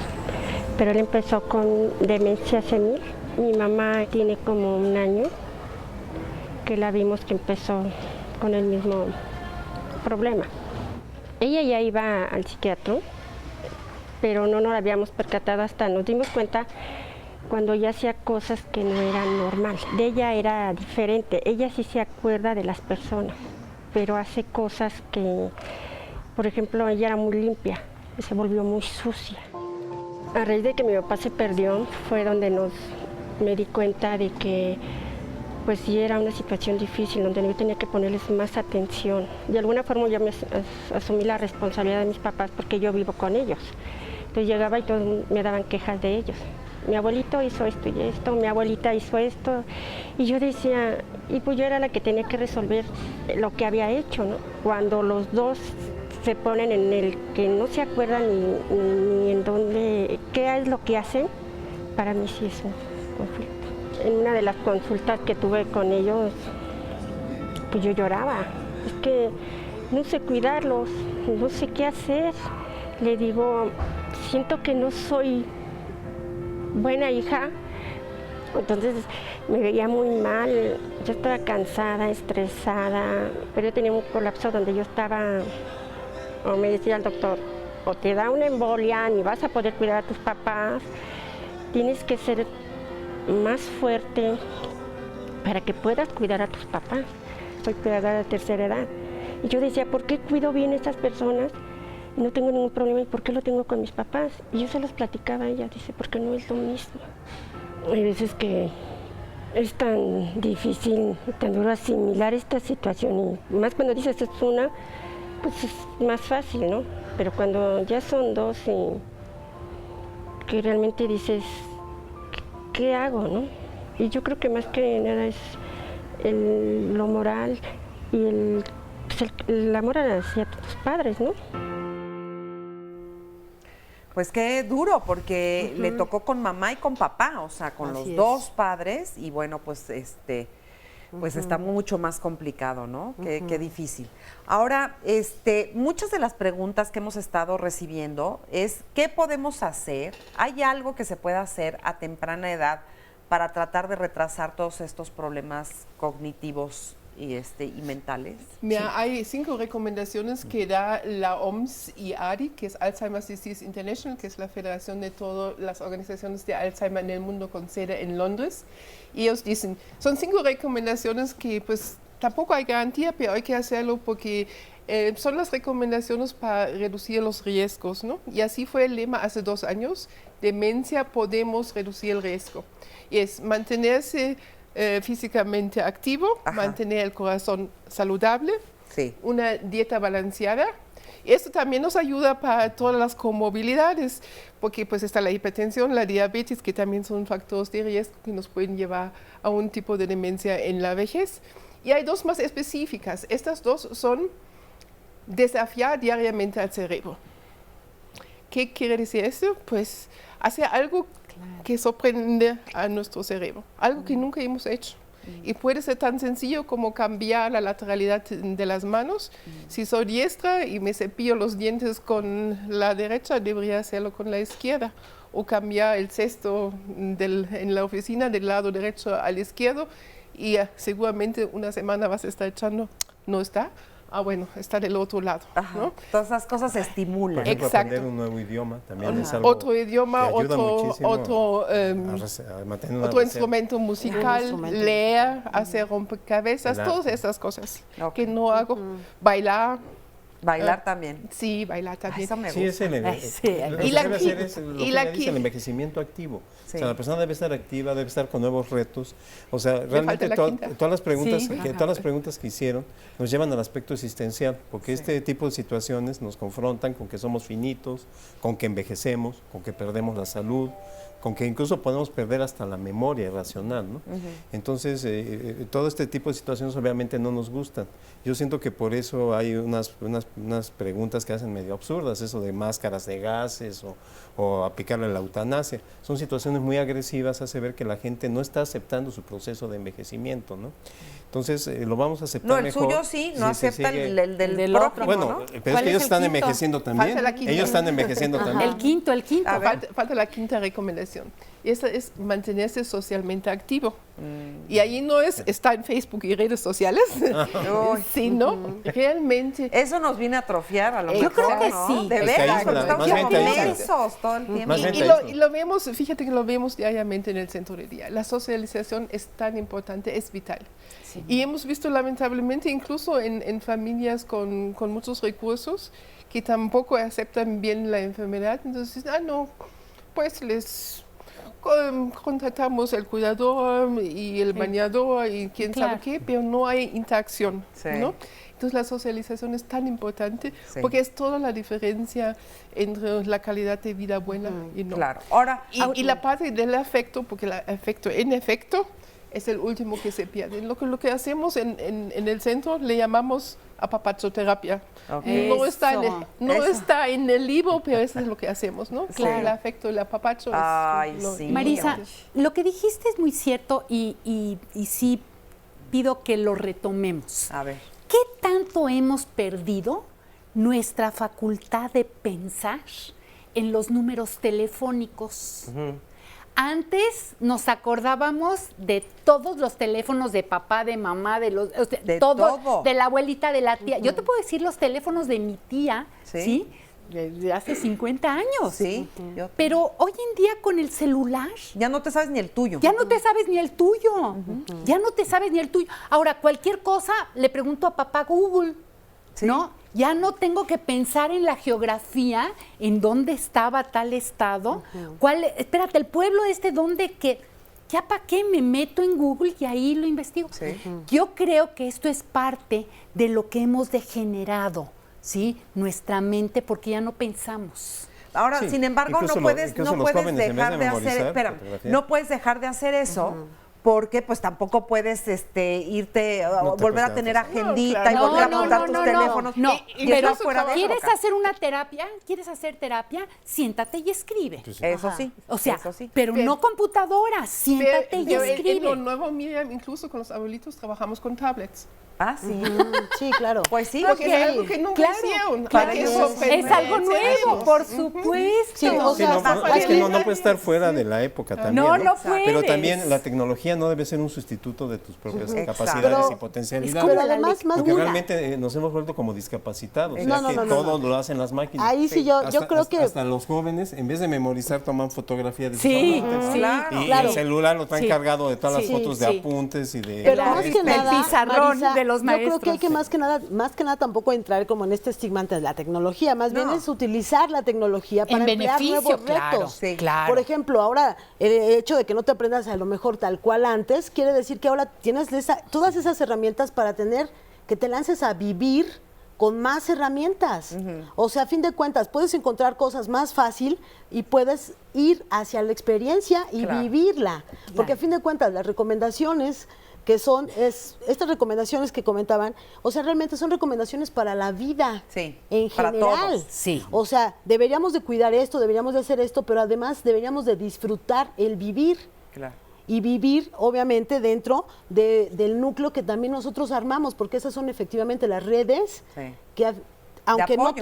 pero él empezó con demencia senil. Mi mamá tiene como 1 año que la vimos que empezó con el mismo problema. Ella ya iba al psiquiatra, pero no nos habíamos percatado hasta nos dimos cuenta cuando ya hacía cosas que no eran normales. De ella era diferente, ella sí se acuerda de las personas, pero hace cosas que... Por ejemplo, ella era muy limpia y se volvió muy sucia. A raíz de que mi papá se perdió fue donde me di cuenta de que pues sí era una situación difícil, donde yo tenía que ponerles más atención. De alguna forma yo me asumí la responsabilidad de mis papás porque yo vivo con ellos. Entonces llegaba y todos me daban quejas de ellos. Mi abuelito hizo esto y esto, mi abuelita hizo esto. Y yo decía, y pues yo era la que tenía que resolver lo que había hecho, ¿no? Cuando los dos se ponen en el que no se acuerdan ni en dónde, qué es lo que hacen, para mí sí es un conflicto. En una de las consultas que tuve con ellos, pues yo lloraba. Es que no sé cuidarlos, no sé qué hacer. Le digo, siento que no soy buena hija. Entonces me veía muy mal, yo estaba cansada, estresada, pero yo tenía un colapso donde yo estaba... O me decía el doctor, o te da una embolia, ni vas a poder cuidar a tus papás, tienes que ser más fuerte para que puedas cuidar a tus papás. Soy cuidadora de tercera edad. Y yo decía, ¿por qué cuido bien a estas personas y no tengo ningún problema? ¿Y por qué lo tengo con mis papás? Y yo se los platicaba a ella, dice, porque no es lo mismo. Hay veces que es tan difícil, tan duro asimilar esta situación, y más cuando dices es una, pues es más fácil, ¿no? Pero cuando ya son dos y que realmente dices, ¿qué hago, no? Y yo creo que más que nada es lo moral y el amor hacia tus padres, ¿no? Pues qué duro, porque le tocó con mamá y con papá, o sea, con los dos padres, y bueno, pues pues está mucho más complicado, ¿no? Qué difícil. Ahora, muchas de las preguntas que hemos estado recibiendo es, ¿qué podemos hacer? ¿Hay algo que se pueda hacer a temprana edad para tratar de retrasar todos estos problemas cognitivos y mentales? Mira, hay 5 recomendaciones que da la OMS y ADI, que es Alzheimer's Disease International, que es la federación de todas las organizaciones de Alzheimer en el mundo con sede en Londres. Y ellos dicen, son 5 recomendaciones que pues tampoco hay garantía, pero hay que hacerlo porque son las recomendaciones para reducir los riesgos, ¿no? Y así fue el lema hace 2 años, demencia podemos reducir el riesgo. Y es mantenerse físicamente activo, mantener el corazón saludable, una dieta balanceada Y esto también nos ayuda para todas las comorbilidades, porque pues está la hipertensión, la diabetes, que también son factores de riesgo que nos pueden llevar a un tipo de demencia en la vejez. Y hay dos más específicas. Estas dos son desafiar diariamente al cerebro. ¿Qué quiere decir eso? Pues hacer algo que sorprende a nuestro cerebro, algo que nunca hemos hecho. Y puede ser tan sencillo como cambiar la lateralidad de las manos. Si soy diestra y me cepillo los dientes con la derecha, debería hacerlo con la izquierda. O cambiar el cesto en la oficina del lado derecho al izquierdo y seguramente una semana vas a estar echando, ¿no está? Ah, bueno, está del otro lado, ¿no? Todas esas cosas se estimulan. Por ejemplo, Exacto. aprender un nuevo idioma también es algo Otro idioma, que ayuda muchísimo otro a mantener una otro reserva. instrumento musical, leer, hacer rompecabezas, Bailar. todas esas cosas que no hago. Bailar. Bailar también. Sí, bailar también. Eso me gusta. Sí, es el, lo que debe hacer es lo que ella dice, el envejecimiento activo. Sí. O sea, la persona debe estar activa, debe estar con nuevos retos. O sea, realmente falta la quinta. todas las preguntas Sí. todas las preguntas que hicieron nos llevan al aspecto existencial, porque este tipo de situaciones nos confrontan con que somos finitos, con que envejecemos, con que perdemos la salud, con que incluso podemos perder hasta la memoria racional, ¿no? Entonces, todo este tipo de situaciones obviamente no nos gustan. Yo siento que por eso hay unas preguntas que hacen medio absurdas, eso de máscaras de gases o aplicarle la eutanasia. Son situaciones muy agresivas, hace ver que la gente no está aceptando su proceso de envejecimiento, ¿no? Entonces, lo vamos a aceptar mejor. No, el suyo sí, no si se acepta sigue. el del otro, prójimo, Bueno, ¿no? pero es que ellos están envejeciendo también. Falta la quinta. Ellos están envejeciendo también. El quinto. Falta la quinta recomendación. Y esa es mantenerse socialmente activo. Y ahí no es estar en Facebook y redes sociales, sino realmente... Eso nos viene a atrofiar a lo Yo mejor, creo que ¿no? sí. De Es que veras, aísla, porque estamos más bien como te aísla. mensos todo el tiempo. Más bien Y lo vemos, fíjate que lo vemos diariamente en el centro de día. La socialización es tan importante, es vital. Y hemos visto lamentablemente incluso en familias con muchos recursos que tampoco aceptan bien la enfermedad. Entonces, no, pues les contratamos el cuidador y el bañador y quién sabe qué, pero no hay interacción, ¿no? Entonces la socialización es tan importante porque es toda la diferencia entre la calidad de vida buena y no. Claro. Ahora, y la parte del afecto, porque el afecto en efecto es el último que se pierde. Lo que hacemos en el centro le llamamos apapachoterapia. No está en el libro, pero eso es lo que hacemos, ¿no? Claro. El afecto, el apapacho. Sí. Marisa, lo que dijiste es muy cierto y sí pido que lo retomemos. A ver. ¿Qué tanto hemos perdido nuestra facultad de pensar en los números telefónicos? Antes nos acordábamos de todos los teléfonos de papá, de mamá, de todo, de la abuelita, de la tía. Yo te puedo decir los teléfonos de mi tía, ¿sí? De hace 50 años. Sí. Pero hoy en día con el celular... Ya no te sabes ni el tuyo. Ya no te sabes ni el tuyo. Ya no te sabes ni el tuyo. Ahora, cualquier cosa le pregunto a papá Google, ¿no? Ya no tengo que pensar en la geografía, en dónde estaba tal estado, espérate, el pueblo dónde, que ya para qué me meto en Google y ahí lo investigo. Yo creo que esto es parte de lo que hemos degenerado, ¿sí? Nuestra mente, porque ya no pensamos. Ahora, sin embargo, no puedes dejar de hacer, no puedes dejar de hacer eso. Porque pues tampoco puedes irte, volver a tener agendita y volver a apuntar tus teléfonos. No, pero ¿quieres hacer una terapia? ¿Quieres hacer terapia? Siéntate y escribe. Eso sí. O sea, pero no computadora, siéntate y escribe. En lo nuevo, Miriam, incluso con los abuelitos trabajamos con tablets. Ah, sí. Sí, claro. Pues sí. Porque es algo que nunca hicieron. Es algo nuevo, por supuesto. Sí, o sea, es que no puede estar fuera de la época también. No puedes. Pero también la tecnología no debe ser un sustituto de tus propias capacidades y potencialidades. Pero además, más porque dura. realmente nos hemos vuelto como discapacitados. No. Lo hacen las máquinas. Ahí sí, yo creo que... Hasta los jóvenes, en vez de memorizar, toman fotografía de sus apuntes. Y el celular lo traen cargado de todas las fotos de apuntes y de... Pero más que nada, el pizarrón Marisa, de los maestros. Yo creo que hay que más que nada tampoco entrar como en este estigma ante la tecnología, más bien es utilizar la tecnología para emplear nuevos retos. Claro. Por ejemplo, ahora el hecho de que no te aprendas a lo mejor tal cual antes, quiere decir que ahora tienes todas esas herramientas para que te lances a vivir con más herramientas. O sea, a fin de cuentas, puedes encontrar cosas más fácil y puedes ir hacia la experiencia y vivirla. Porque a fin de cuentas, las recomendaciones que son, estas recomendaciones que comentaban, o sea, realmente son recomendaciones para la vida en para general. todos. Sí. O sea, deberíamos de cuidar esto, deberíamos de hacer esto, pero además deberíamos de disfrutar el vivir. Claro. Y vivir, obviamente, dentro del núcleo que también nosotros armamos, porque esas son efectivamente las redes que aunque no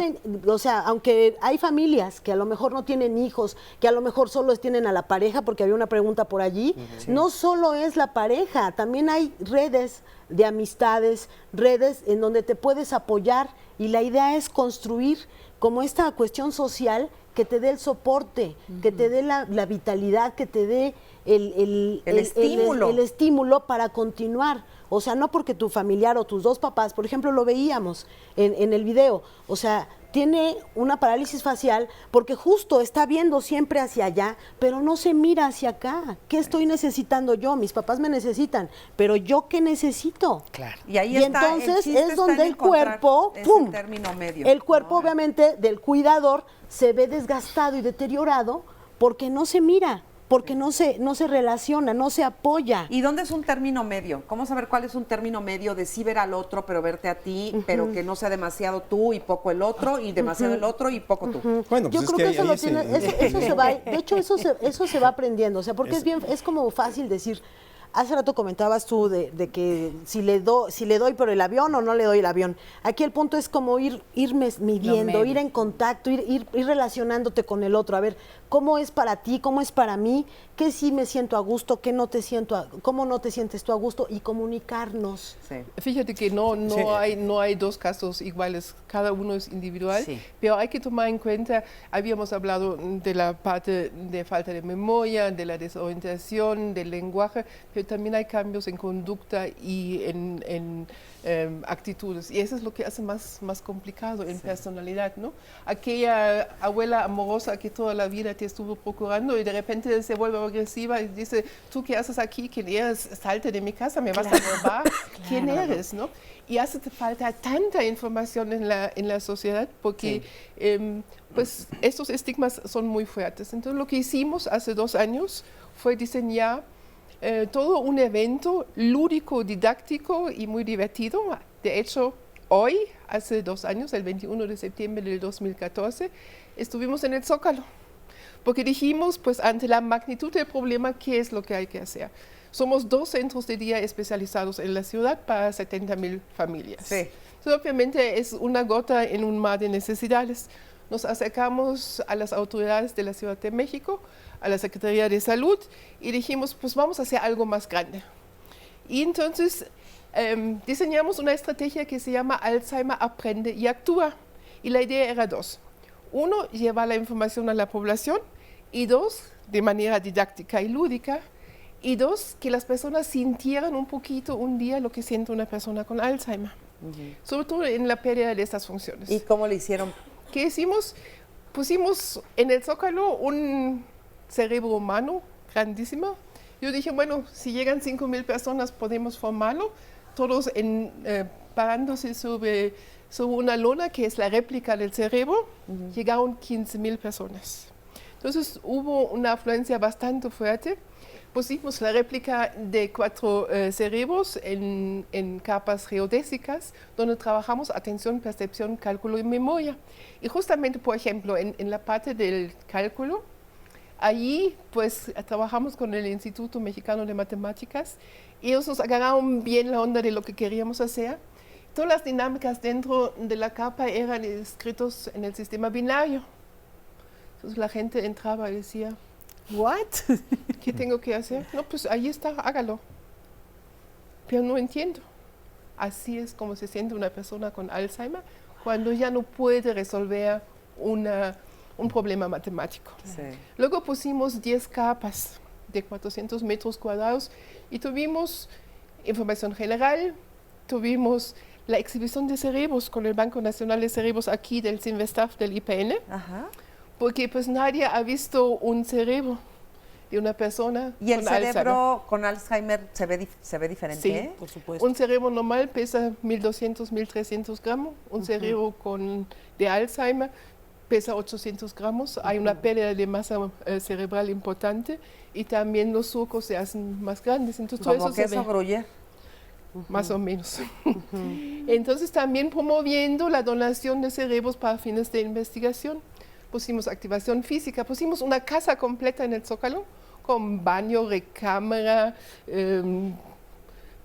o sea, aunque hay familias que a lo mejor no tienen hijos, que a lo mejor solo tienen a la pareja, porque había una pregunta por allí, no solo es la pareja, también hay redes de amistades, redes en donde te puedes apoyar, y la idea es construir como esta cuestión social que te dé el soporte, que te dé la vitalidad, que te dé el estímulo para continuar. O sea, no porque tu familiar o tus dos papás, por ejemplo, lo veíamos en el video, o sea, tiene una parálisis facial porque justo está viendo siempre hacia allá, pero no se mira hacia acá. ¿Qué estoy necesitando yo? Mis papás me necesitan, pero ¿yo qué necesito? Claro. Y ahí está, entonces es donde el cuerpo, ¡pum! Término medio. El cuerpo, obviamente, del cuidador se ve desgastado y deteriorado porque no se mira, porque no se relaciona, no se apoya. ¿Y dónde es un término medio? ¿Cómo saber cuál es un término medio de sí ver al otro, pero verte a ti, pero que no sea demasiado tú y poco el otro, y demasiado el otro y poco tú? Bueno, pues yo creo que eso lo tiene, eso se va, de hecho eso se va aprendiendo, o sea, porque es como fácil decir. Hace rato comentabas tú de que si le doy por el avión o no le doy el avión. Aquí el punto es como ir midiendo, ir en contacto, ir relacionándote con el otro. A ver, ¿cómo es para ti? ¿Cómo es para mí? ¿Qué sí me siento a gusto? ¿Qué no te siento? ¿Cómo no te sientes tú a gusto? Y comunicarnos. Fíjate que no hay dos casos iguales, cada uno es individual, pero hay que tomar en cuenta, habíamos hablado de la parte de falta de memoria, de la desorientación, del lenguaje, pero también hay cambios en conducta y en actitudes, y eso es lo que hace más complicado en personalidad, ¿no? Aquella abuela amorosa que toda la vida te estuvo procurando y de repente se vuelve agresiva y dice, ¿tú qué haces aquí? ¿Quién eres? Salte de mi casa, me vas a robar. ¿Quién eres? ¿No? Y hace falta tanta información en la sociedad porque pues estos estigmas son muy fuertes. Entonces lo que hicimos hace 2 años fue diseñar todo un evento lúdico, didáctico y muy divertido. De hecho, hoy, hace 2 años, el 21 de septiembre del 2014, estuvimos en el Zócalo, porque dijimos, pues ante la magnitud del problema, ¿qué es lo que hay que hacer? Somos 2 centros de día especializados en la ciudad para 70.000 familias. Entonces, obviamente es una gota en un mar de necesidades. Nos acercamos a las autoridades de la Ciudad de México, a la Secretaría de Salud, y dijimos, pues vamos a hacer algo más grande. Y entonces diseñamos una estrategia que se llama Alzheimer Aprende y Actúa. Y la idea era 2. 1, llevar la información a la población, y 2, de manera didáctica y lúdica, y 2, que las personas sintieran un poquito un día lo que siente una persona con Alzheimer, sobre todo en la pérdida de estas funciones. ¿Y cómo le hicieron? ¿Qué hicimos? Pusimos en el Zócalo un cerebro humano grandísimo. Yo dije, bueno, si llegan 5.000 personas podemos formarlo, todos parándose sobre una lona que es la réplica del cerebro. Llegaron 15.000 personas. Entonces hubo una afluencia bastante fuerte. Pusimos la réplica de 4 cerebros en capas geodésicas, donde trabajamos atención, percepción, cálculo y memoria. Y justamente, por ejemplo, en la parte del cálculo, allí pues trabajamos con el Instituto Mexicano de Matemáticas, y ellos nos agarraron bien la onda de lo que queríamos hacer. Todas las dinámicas dentro de la capa eran escritos en el sistema binario. Entonces la gente entraba y decía, ¿what? ¿Qué tengo que hacer? No, pues ahí está, hágalo. Pero no entiendo. Así es como se siente una persona con Alzheimer cuando ya no puede resolver un problema matemático. Luego pusimos 10 capas de 400 metros cuadrados y tuvimos información general, tuvimos la exhibición de cerebros con el Banco Nacional de Cerebros aquí del CINVESTAF del IPN, porque pues nadie ha visto un cerebro. de una persona ¿Y el con Alzheimer. cerebro con Alzheimer se ve diferente? Sí, por supuesto. Un cerebro normal pesa 1.200, 1.300 gramos. Un cerebro de Alzheimer pesa 800 gramos. Hay una pérdida de masa cerebral importante y también los surcos se hacen más grandes. Entonces, todo ¿Como eso se queso ve. Gruyère? Más o menos. Entonces también promoviendo la donación de cerebros para fines de investigación. Pusimos activación física, pusimos una casa completa en el Zócalo, con baño, recámara,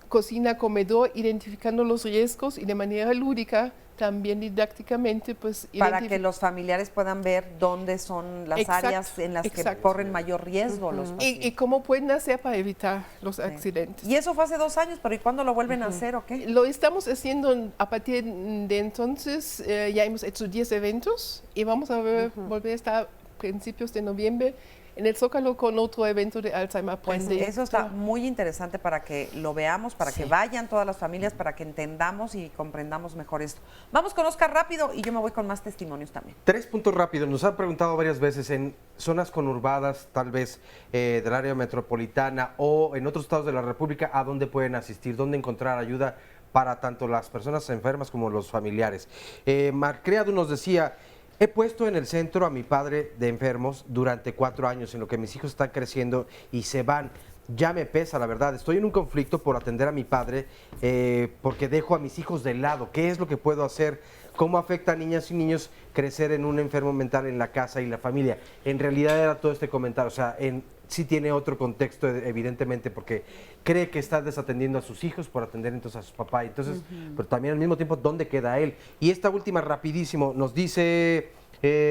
cocina, comedor, identificando los riesgos y de manera lúdica, también didácticamente, pues para que los familiares puedan ver dónde son las áreas en las que corren mayor riesgo los pacientes. Y cómo pueden hacer para evitar los accidentes. Y eso fue hace 2 años, pero ¿y cuándo lo vuelven a hacer o qué? Lo estamos haciendo a partir de entonces, ya hemos hecho 10 eventos y vamos a volver a estar a principios de noviembre en el Zócalo con otro evento de Alzheimer Aprende. Pues eso está muy interesante para que lo veamos, para que vayan todas las familias, para que entendamos y comprendamos mejor esto. Vamos con Oscar rápido y yo me voy con más testimonios también. 3 puntos rápidos. Nos han preguntado varias veces en zonas conurbadas, tal vez del área metropolitana o en otros estados de la República, ¿a dónde pueden asistir? ¿Dónde encontrar ayuda para tanto las personas enfermas como los familiares? Marcreado nos decía: he puesto en el centro a mi padre de enfermos durante 4 años, en lo que mis hijos están creciendo y se van. Ya me pesa, la verdad. Estoy en un conflicto por atender a mi padre porque dejo a mis hijos de lado. ¿Qué es lo que puedo hacer? ¿Cómo afecta a niñas y niños crecer en un enfermo mental en la casa y la familia? En realidad era todo este comentario, o sea, sí tiene otro contexto, evidentemente, porque cree que está desatendiendo a sus hijos por atender entonces a su papá. Entonces, pero también al mismo tiempo, ¿dónde queda él? Y esta última, rapidísimo, nos dice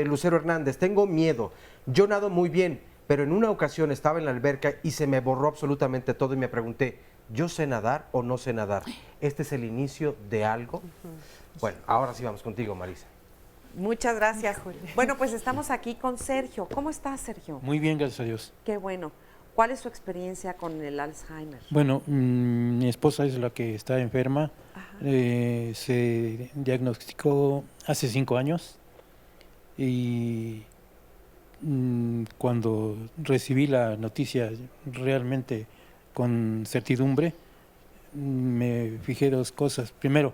Lucero Hernández: tengo miedo, yo nado muy bien, pero en una ocasión estaba en la alberca y se me borró absolutamente todo y me pregunté, ¿yo sé nadar o no sé nadar? ¿Este es el inicio de algo? Bueno, ahora sí vamos contigo, Marisa. Muchas gracias. Bueno, pues estamos aquí con Sergio. ¿Cómo estás, Sergio? Muy bien, gracias a Dios. Qué bueno. ¿Cuál es su experiencia con el Alzheimer? Bueno, mi esposa es la que está enferma. Se diagnosticó hace 5 años y cuando recibí la noticia realmente con certidumbre, me fijé 2 cosas. Primero,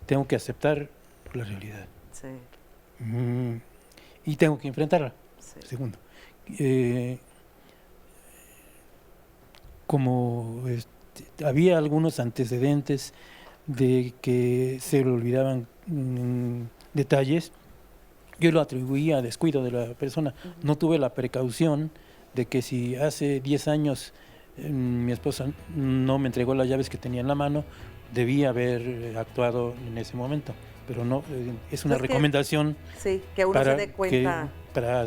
tengo que aceptar la realidad. Sí. Y tengo que enfrentarla. Sí. Segundo, como había algunos antecedentes de que se le olvidaban detalles, yo lo atribuía a descuido de la persona. No tuve la precaución de que si hace 10 años mi esposa no me entregó las llaves que tenía en la mano, debía haber actuado en ese momento. Pero no, es una recomendación que uno se dé cuenta para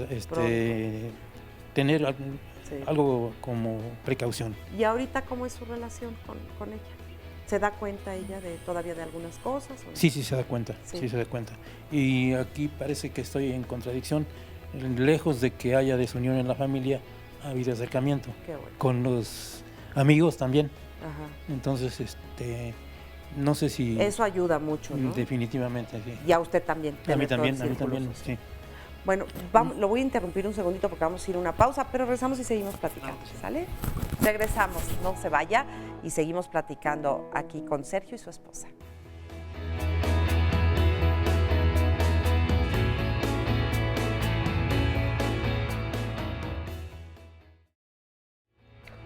tener algo como precaución. ¿Y ahorita cómo es su relación con ella? ¿Se da cuenta ella todavía de algunas cosas? ¿O no? Sí, se da cuenta, sí se da cuenta. Y aquí parece que estoy en contradicción. Lejos de que haya desunión en la familia, ha habido acercamiento. Qué bueno. Con los amigos también. Ajá. Entonces, no sé si... Eso ayuda mucho, ¿no? Definitivamente, sí. Y a usted también. A mí también, sí. Bueno, lo voy a interrumpir un segundito porque vamos a ir a una pausa, pero regresamos y seguimos platicando, ¿sale? Regresamos, no se vaya, y seguimos platicando aquí con Sergio y su esposa.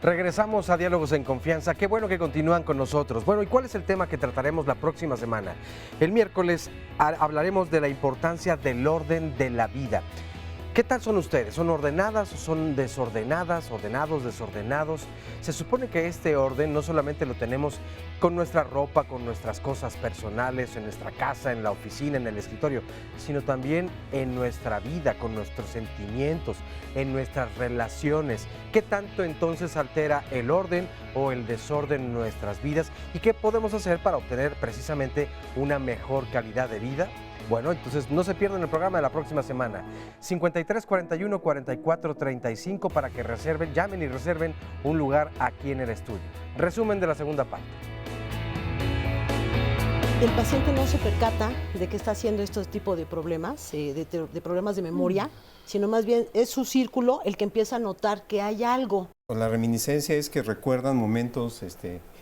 Regresamos a Diálogos en Confianza. Qué bueno que continúan con nosotros. Bueno, ¿y cuál es el tema que trataremos la próxima semana? El miércoles hablaremos de la importancia del orden de la vida. ¿Qué tal son ustedes? ¿Son ordenadas o son desordenadas? ¿Ordenados, desordenados? Se supone que este orden no solamente lo tenemos con nuestra ropa, con nuestras cosas personales, en nuestra casa, en la oficina, en el escritorio, sino también en nuestra vida, con nuestros sentimientos, en nuestras relaciones. ¿Qué tanto entonces altera el orden o el desorden en nuestras vidas? ¿Y qué podemos hacer para obtener precisamente una mejor calidad de vida? Bueno, entonces no se pierdan el programa de la próxima semana. 53 41 44 35 para que llamen y reserven un lugar aquí en el estudio. Resumen de la segunda parte. El paciente no se percata de que está haciendo estos tipos de problemas, de problemas de memoria, sino más bien es su círculo el que empieza a notar que hay algo. La reminiscencia es que recuerdan momentos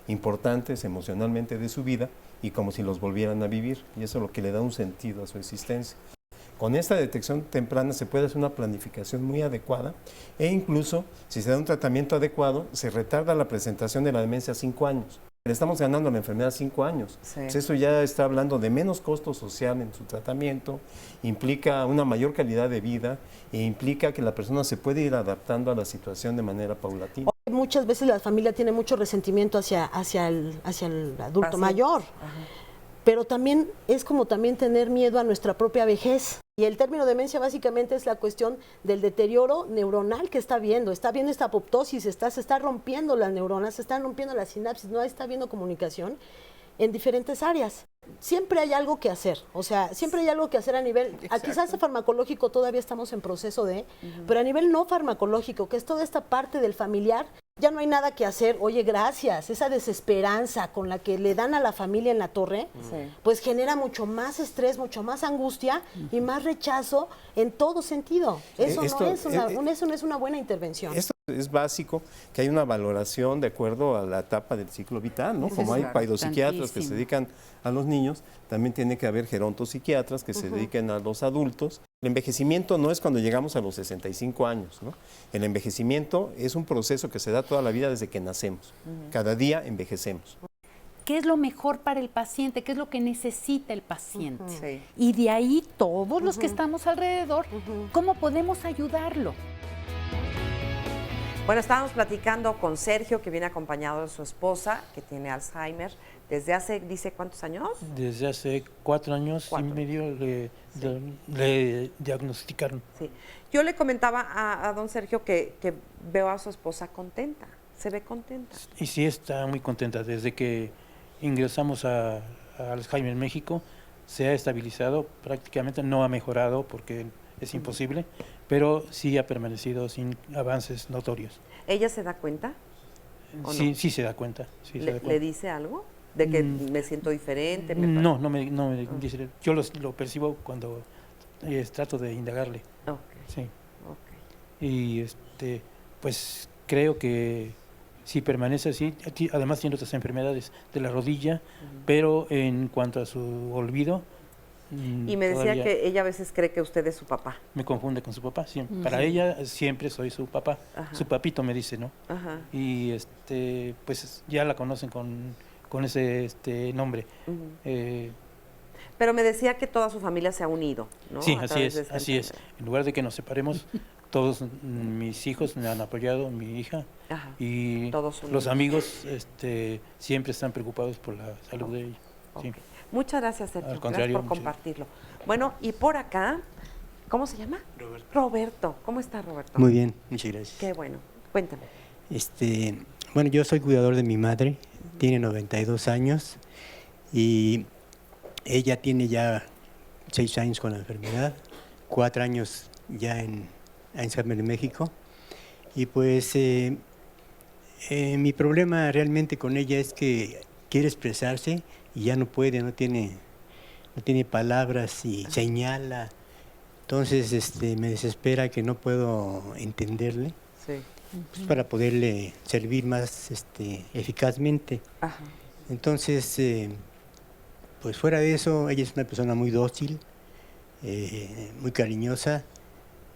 importantes emocionalmente de su vida y como si los volvieran a vivir, y eso es lo que le da un sentido a su existencia. Con esta detección temprana se puede hacer una planificación muy adecuada e incluso, si se da un tratamiento adecuado, se retarda la presentación de la demencia a 5 años. Le estamos ganando la enfermedad 5 años. Sí. Pues eso ya está hablando de menos costo social en su tratamiento, implica una mayor calidad de vida e implica que la persona se puede ir adaptando a la situación de manera paulatina. Muchas veces la familia tiene mucho resentimiento hacia el adulto mayor. Pero también es como también tener miedo a nuestra propia vejez. Y el término demencia básicamente es la cuestión del deterioro neuronal que está viendo esta apoptosis, se está rompiendo las neuronas, se están rompiendo las sinapsis, no está habiendo comunicación en diferentes áreas. Siempre hay algo que hacer, o sea, siempre hay algo que hacer a nivel, quizás farmacológico todavía estamos en proceso de, pero a nivel no farmacológico, que es toda esta parte del familiar, ya no hay nada que hacer. Oye, gracias, esa desesperanza con la que le dan a la familia en la torre, pues genera mucho más estrés, mucho más angustia y más rechazo en todo sentido. Eso no es una buena intervención. Esto es básico, que hay una valoración de acuerdo a la etapa del ciclo vital, ¿no? Como hay paidopsiquiatras que se dedican a los niños, también tiene que haber gerontopsiquiatras que se dediquen a los adultos. El envejecimiento no es cuando llegamos a los 65 años, ¿no? El envejecimiento es un proceso que se da toda la vida desde que nacemos. Cada día envejecemos. ¿Qué es lo mejor para el paciente? ¿Qué es lo que necesita el paciente? Y de ahí todos los que estamos alrededor, ¿cómo podemos ayudarlo? Bueno, estábamos platicando con Sergio, que viene acompañado de su esposa, que tiene Alzheimer, desde hace, dice, ¿cuántos años? Desde hace 4 años y medio le diagnosticaron. Sí. Yo le comentaba a don Sergio que veo a su esposa contenta, se ve contenta. Y sí, está muy contenta. Desde que ingresamos a Alzheimer México, se ha estabilizado prácticamente, no ha mejorado porque es imposible, pero sí ha permanecido sin avances notorios. ¿Ella se da cuenta? Sí, sí se da cuenta. Sí ¿Le dice algo? ¿De que me siento diferente? No me dice. Yo lo percibo cuando trato de indagarle. Sí. Y pues creo que sí permanece así. Además tiene otras enfermedades de la rodilla, pero en cuanto a su olvido... Y me decía que ella a veces cree que usted es su papá. Me confunde con su papá, siempre. Para ella siempre soy su papá. Su papito me dice, ¿no? Y pues ya la conocen con ese nombre. Pero me decía que toda su familia se ha unido, ¿no? Sí, así es. En lugar de que nos separemos, todos mis hijos me han apoyado, mi hija, y todos los amigos siempre están preocupados por la salud de ella. Sí. Muchas gracias, Sergio. Gracias por compartirlo. Bueno, y por acá, ¿cómo se llama? Roberto. ¿Cómo está, Roberto? Muy bien, muchas gracias. Qué bueno. Cuéntame. Bueno, yo soy cuidador de mi madre, tiene 92 años y ella tiene ya 6 años con la enfermedad, 4 años ya en Alzheimer en México. Y pues mi problema realmente con ella es que quiere expresarse y ya no puede, no tiene palabras y señala. Entonces me desespera que no puedo entenderle, pues, para poderle servir más eficazmente. Entonces, pues fuera de eso, ella es una persona muy dócil, muy cariñosa,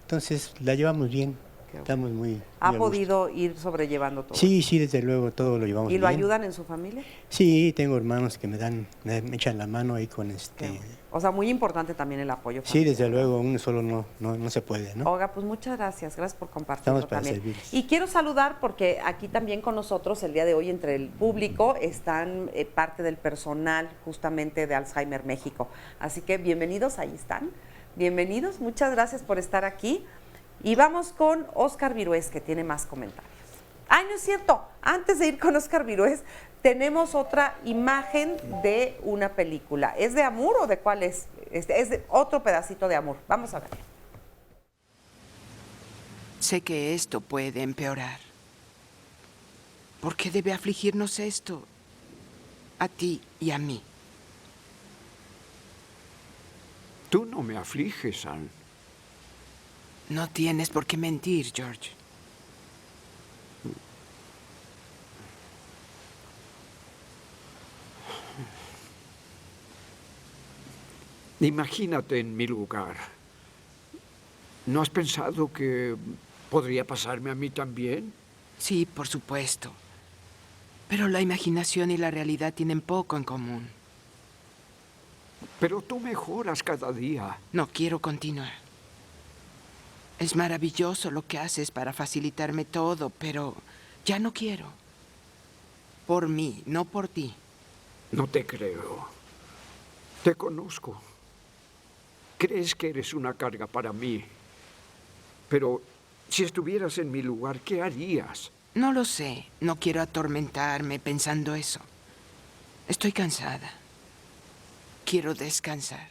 entonces la llevamos bien. Estamos muy ¿Ha podido ir sobrellevando todo? Sí, desde luego, todo lo llevamos bien. ¿Y lo ayudan en su familia? Sí, tengo hermanos que me echan la mano ahí con O sea, muy importante también el apoyo familiar. Sí, desde luego, uno solo no se puede, ¿no? Olga, pues muchas gracias por compartirlo. Estamos para también. servirles. Y quiero saludar porque aquí también con nosotros el día de hoy entre el público están parte del personal justamente de Alzheimer México. Así que bienvenidos, ahí están. Bienvenidos, muchas gracias por estar aquí. Y vamos con Óscar Virués, que tiene más comentarios. ¡Ay, no es cierto! Antes de ir con Óscar Virués, tenemos otra imagen de una película. ¿Es de Amour o de cuál es? Es de otro pedacito de Amour. Vamos a ver. Sé que esto puede empeorar. ¿Por qué debe afligirnos esto? A ti y a mí. Tú no me afliges, Anne. No tienes por qué mentir, George. Imagínate en mi lugar. ¿No has pensado que podría pasarme a mí también? Sí, por supuesto. Pero la imaginación y la realidad tienen poco en común. Pero tú mejoras cada día. No quiero continuar. Es maravilloso lo que haces para facilitarme todo, pero ya no quiero. Por mí, no por ti. No te creo. Te conozco. Crees que eres una carga para mí. Pero si estuvieras en mi lugar, ¿qué harías? No lo sé. No quiero atormentarme pensando eso. Estoy cansada. Quiero descansar.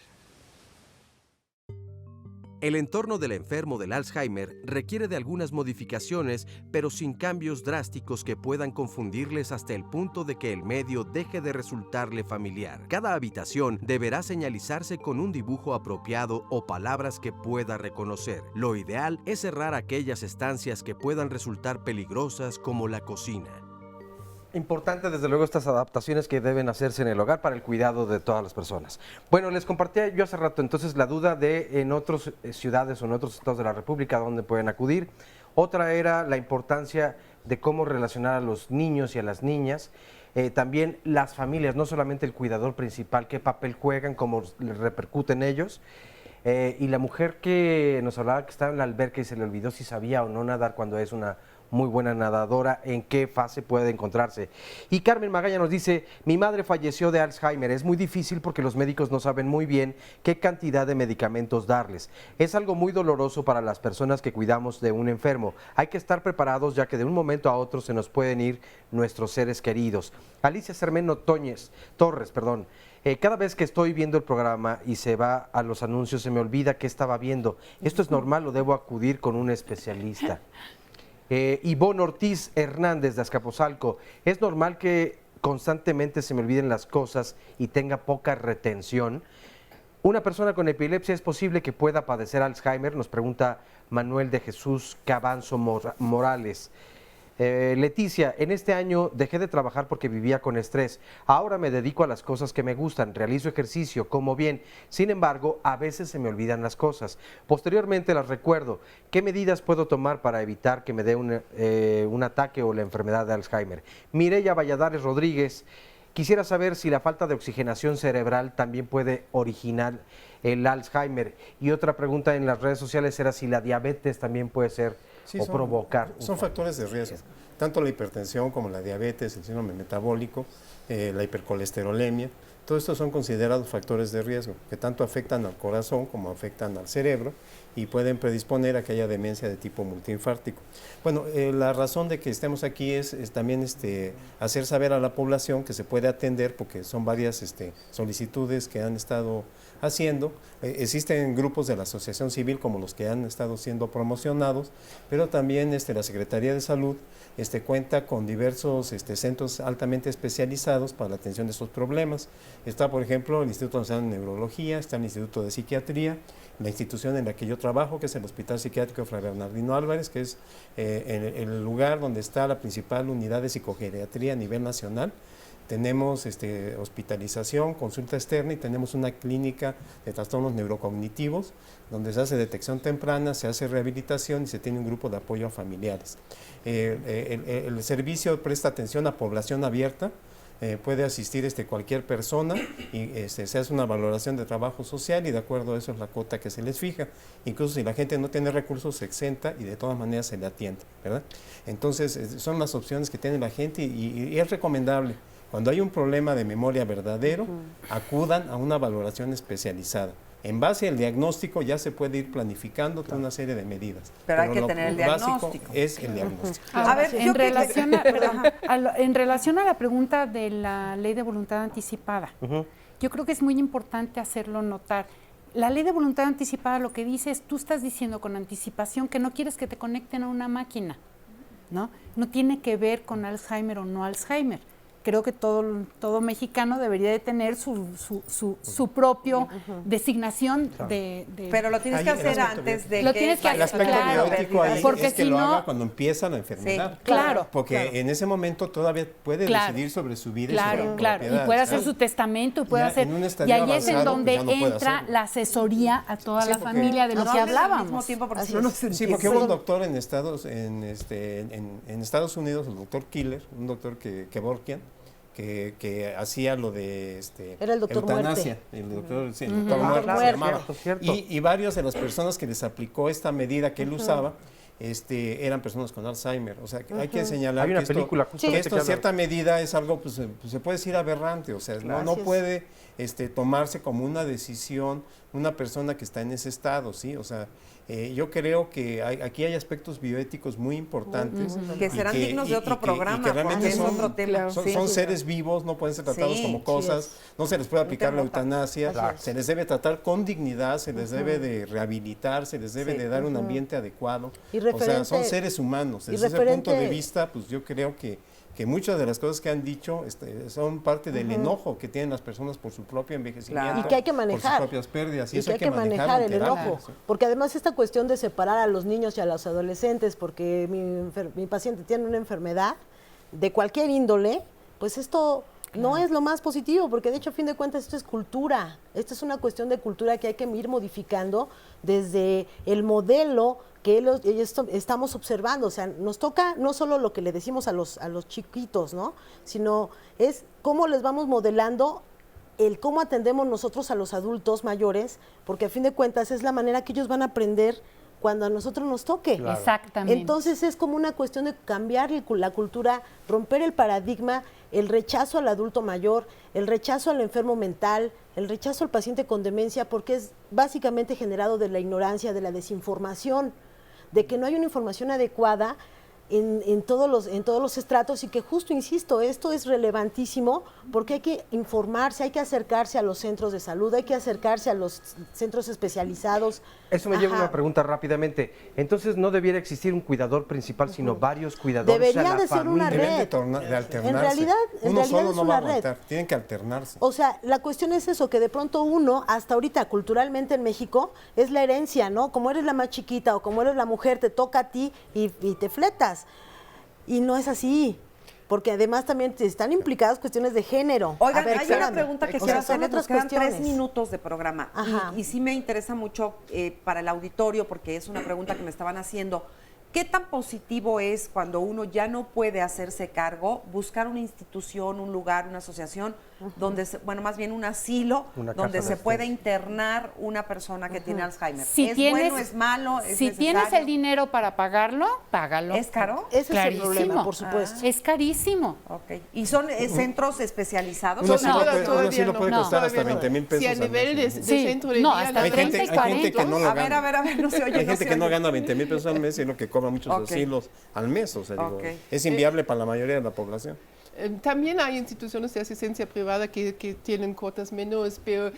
El entorno del enfermo del Alzheimer requiere de algunas modificaciones, pero sin cambios drásticos que puedan confundirles hasta el punto de que el medio deje de resultarle familiar. Cada habitación deberá señalizarse con un dibujo apropiado o palabras que pueda reconocer. Lo ideal es cerrar aquellas estancias que puedan resultar peligrosas, como la cocina. Importante, desde luego, estas adaptaciones que deben hacerse en el hogar para el cuidado de todas las personas. Bueno, les compartía yo hace rato entonces la duda de en otras ciudades o en otros estados de la República donde pueden acudir. Otra era la importancia de cómo relacionar a los niños y a las niñas. También las familias, no solamente el cuidador principal, qué papel juegan, cómo les repercute en ellos. Y la mujer que nos hablaba que estaba en la alberca y se le olvidó si sabía o no nadar cuando es una muy buena nadadora, en qué fase puede encontrarse. Y Carmen Magaña nos dice, mi madre falleció de Alzheimer, es muy difícil porque los médicos no saben muy bien qué cantidad de medicamentos darles. Es algo muy doloroso para las personas que cuidamos de un enfermo. Hay que estar preparados ya que de un momento a otro se nos pueden ir nuestros seres queridos. Alicia Cermeno Torres, cada vez que estoy viendo el programa y se va a los anuncios se me olvida qué estaba viendo. ¿Esto es normal o debo acudir con un especialista? Ivonne Ortiz Hernández de Azcapotzalco, ¿es normal que constantemente se me olviden las cosas y tenga poca retención? ¿Una persona con epilepsia es posible que pueda padecer Alzheimer? Nos pregunta Manuel de Jesús Cabanzo Morales. Leticia, en este año dejé de trabajar porque vivía con estrés. Ahora me dedico a las cosas que me gustan, realizo ejercicio, como bien. Sin embargo, a veces se me olvidan las cosas. Posteriormente las recuerdo. ¿Qué medidas puedo tomar para evitar que me dé un ataque o la enfermedad de Alzheimer? Mireya Valladares Rodríguez, quisiera saber si la falta de oxigenación cerebral también puede originar el Alzheimer. Y otra pregunta en las redes sociales era si la diabetes también puede ser provocar. Son factores de riesgo, tanto la hipertensión como la diabetes, el síndrome metabólico, la hipercolesterolemia, todo esto son considerados factores de riesgo que tanto afectan al corazón como afectan al cerebro y pueden predisponer a que haya demencia de tipo multiinfárctico. Bueno, la razón de que estemos aquí es también hacer saber a la población que se puede atender porque son varias solicitudes que han estado haciendo. Existen grupos de la asociación civil como los que han estado siendo promocionados, pero también la Secretaría de Salud cuenta con diversos centros altamente especializados para la atención de estos problemas. Está, por ejemplo, el Instituto Nacional de Neurología, está el Instituto de Psiquiatría, la institución en la que yo trabajo, que es el Hospital Psiquiátrico Fray Bernardino Álvarez, que es el lugar donde está la principal unidad de psicogeriatría a nivel nacional. Tenemos hospitalización, consulta externa y tenemos una clínica de trastornos neurocognitivos donde se hace detección temprana, se hace rehabilitación y se tiene un grupo de apoyo a familiares. El servicio presta atención a población abierta, puede asistir cualquier persona y se hace una valoración de trabajo social y de acuerdo a eso es la cuota que se les fija. Incluso si la gente no tiene recursos se exenta y de todas maneras se le atiende, ¿verdad? Entonces son las opciones que tiene la gente y es recomendable. Cuando hay un problema de memoria verdadero, acudan a una valoración especializada. En base al diagnóstico ya se puede ir planificando toda una serie de medidas. Pero hay que tener el diagnóstico. Básico es el diagnóstico. A ver, en relación a la pregunta de la ley de voluntad anticipada, yo creo que es muy importante hacerlo notar. La ley de voluntad anticipada lo que dice es, tú estás diciendo con anticipación que no quieres que te conecten a una máquina, ¿no? No tiene que ver con Alzheimer o no Alzheimer. creo que todo mexicano debería de tener su propio designación de... Pero lo tienes que hacer antes de lo tienes que hacer, el aspecto bioético ahí porque es que lo haga cuando empieza la enfermedad. Sí, claro. Porque en ese momento todavía puede decidir sobre su vida y sobre su propiedad. Y puede hacer su testamento, y puede hacer... Y ahí es en donde entra la asesoría a toda la familia de lo que hablábamos. Al mismo tiempo, porque sí, porque hubo un doctor en Estados Unidos, el doctor Killer, un doctor Kevorkian, que hacía lo de era el doctor eutanasia, el doctor, sí, el doctor Muerte se llamaba. Y varias de las personas que les aplicó esta medida que él usaba eran personas con Alzheimer. O sea, hay que señalar Hay una que película esto en cierta medida es algo, pues, se puede decir aberrante. O sea, no puede tomarse como una decisión una persona que está en ese estado, ¿sí? O sea, yo creo que aquí hay aspectos bioéticos muy importantes. Que serán dignos de otro programa, y que realmente es otro tema. Son seres vivos, no pueden ser tratados como cosas, no se les puede aplicar la eutanasia, se les debe tratar con dignidad, se les debe de rehabilitar, se les debe de dar un ambiente adecuado. O sea, son seres humanos. Desde ese punto de vista, pues yo creo que muchas de las cosas que han dicho son parte del enojo que tienen las personas por su propio envejecimiento, y que hay que manejar, por sus propias pérdidas, y eso hay que manejar el enojo, porque además esta cuestión de separar a los niños y a los adolescentes porque mi paciente tiene una enfermedad de cualquier índole, pues esto no es lo más positivo, porque de hecho a fin de cuentas esto es cultura, esto es una cuestión de cultura que hay que ir modificando desde el modelo que estamos observando. O sea, nos toca no solo lo que le decimos a los chiquitos, ¿no? Sino es cómo les vamos modelando el cómo atendemos nosotros a los adultos mayores, porque a fin de cuentas es la manera que ellos van a aprender cuando a nosotros nos toque. Claro. Exactamente. Entonces es como una cuestión de cambiar la cultura, romper el paradigma, el rechazo al adulto mayor, el rechazo al enfermo mental, el rechazo al paciente con demencia, porque es básicamente generado de la ignorancia, de la desinformación, de que no hay una información adecuada en todos los estratos, y que justo, insisto, esto es relevantísimo porque hay que informarse, hay que acercarse a los centros de salud, hay que acercarse a los centros especializados. Eso me lleva a una pregunta rápidamente. Entonces, ¿no debiera existir un cuidador principal, sino varios cuidadores? Debería de ser una red. Deben de alternarse. En realidad uno solo es no va a una red. aguantar, tienen que alternarse. O sea, la cuestión es eso, que de pronto uno, hasta ahorita, culturalmente en México, es la herencia, ¿no? Como eres la más chiquita o como eres la mujer, te toca a ti y te fletas. Y no es así, porque además también están implicadas cuestiones de género. Oigan, hay una pregunta que quiero hacer, otras nos quedan cuestiones. 3 minutos de programa, y sí me interesa mucho para el auditorio, porque es una pregunta que me estaban haciendo. ¿Qué tan positivo es cuando uno ya no puede hacerse cargo, buscar una institución, un lugar, una asociación, donde, más bien un asilo, donde se puede internar una persona que tiene Alzheimer? ¿Es bueno, es malo, es si necesario? tienes el dinero para pagarlo, págalo. ¿Es caro? Ese es el problema, por supuesto. Es carísimo. Okay. ¿Y son centros especializados? Uno sí lo puede costar hasta 20,000 pesos. Si a nivel de centro de no, día, hasta hay 30 gente, y 40. hay gente que no lo gana. A ver, no se oye. Hay gente que no gana 20,000 pesos al mes y es lo que cobran muchos asilos al mes. O sea, digo, es inviable para la mayoría de la población. También hay instituciones de asistencia privada que tienen cuotas menores, pero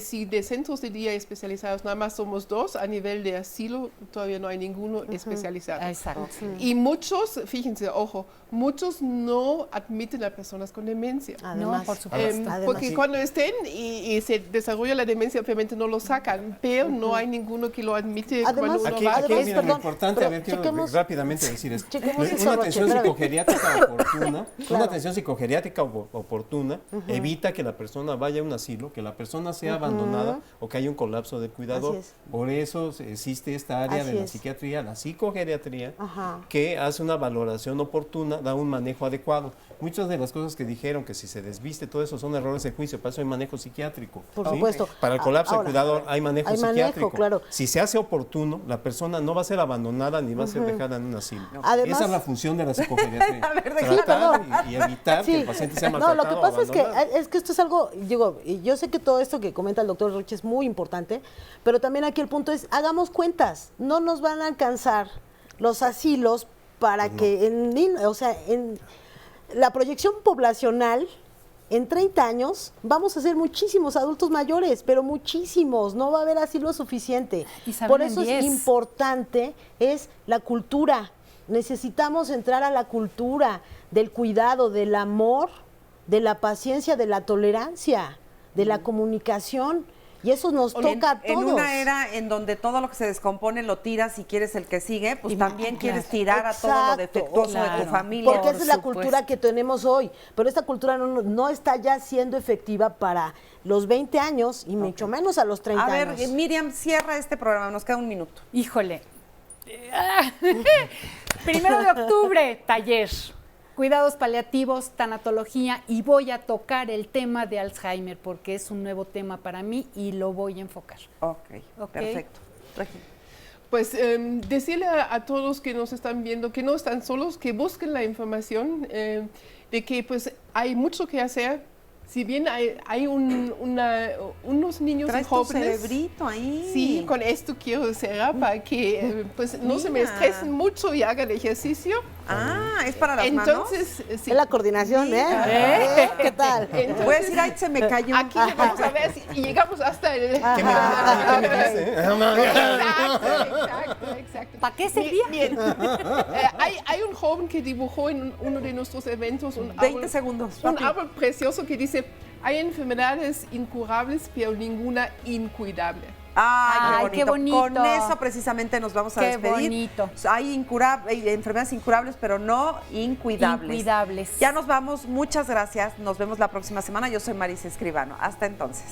si de centros de día especializados nada más somos 2, a nivel de asilo todavía no hay ninguno especializado. Exacto. Y muchos, fíjense, ojo, muchos no admiten a personas con demencia. Además, no, por supuesto. Porque cuando estén y se desarrolla la demencia, obviamente no lo sacan, pero no hay ninguno que lo admite. Además, cuando aquí, uno va. mira, lo importante, a ver, quiero rápidamente decir esto. Una atención psicogeriátrica oportuna, atención psicogeriátrica oportuna evita que la persona vaya a un asilo, que la persona sea abandonada o que haya un colapso del cuidador. Por eso existe esta área de la psiquiatría, la psicogeriatría, que hace una valoración oportuna, da un manejo adecuado. Muchas de las cosas que dijeron, que si se desviste, todo eso son errores de juicio, para eso hay manejo psiquiátrico. Por supuesto. Para el colapso del cuidador hay manejo psiquiátrico. Claro. Si se hace oportuno, la persona no va a ser abandonada ni va a ser dejada en un asilo. Además, esa es la función de la psicogeriatría. Tratar y evitar que el paciente sea maltratado. No, lo que pasa es que esto es algo, digo, yo sé que todo esto que comenta el doctor Roche es muy importante, pero también aquí el punto es, hagamos cuentas, no nos van a alcanzar los asilos para que en la proyección poblacional, en 30 años vamos a ser muchísimos adultos mayores, pero muchísimos, no va a haber asilo suficiente. Por eso es importante la cultura. Necesitamos entrar a la cultura del cuidado, del amor de la paciencia, de la tolerancia, de la comunicación. Y eso nos toca a todos. En una era en donde todo lo que se descompone lo tiras y quieres el que sigue, pues también quieres tirar a todo lo defectuoso de tu familia. Porque esa es la cultura que tenemos hoy. Pero esta cultura no está ya siendo efectiva para los 20 años y mucho menos a los 30 años. A ver, Miriam, cierra este programa, nos queda un minuto. Híjole. 1 de octubre, taller. Cuidados paliativos, tanatología, y voy a tocar el tema de Alzheimer porque es un nuevo tema para mí y lo voy a enfocar. Ok, perfecto. Pues decirle a todos que nos están viendo que no están solos, que busquen la información, de que pues hay mucho que hacer. Si bien hay unos niños y jóvenes... ¿Traes tu cerebrito ahí? Sí, con esto quiero cerrar para que pues no se me estresen mucho y hagan ejercicio. Ah, ¿es para las Entonces, manos? Sí. Es la coordinación, ¿eh? ¿Qué tal? Entonces, voy a decir, ay, se me cayó. Aquí vamos a ver si llegamos hasta el... Exacto. ¿Para qué servía? Bien. Hay un joven que dibujó en uno de nuestros eventos un 20 segundos. Un árbol precioso que dice, hay enfermedades incurables, pero ninguna incuidable. Ay, qué bonito. Con eso precisamente nos vamos a despedir. Qué bonito. Hay enfermedades incurables, pero no incuidables. Ya nos vamos. Muchas gracias. Nos vemos la próxima semana. Yo soy Marisa Escribano. Hasta entonces.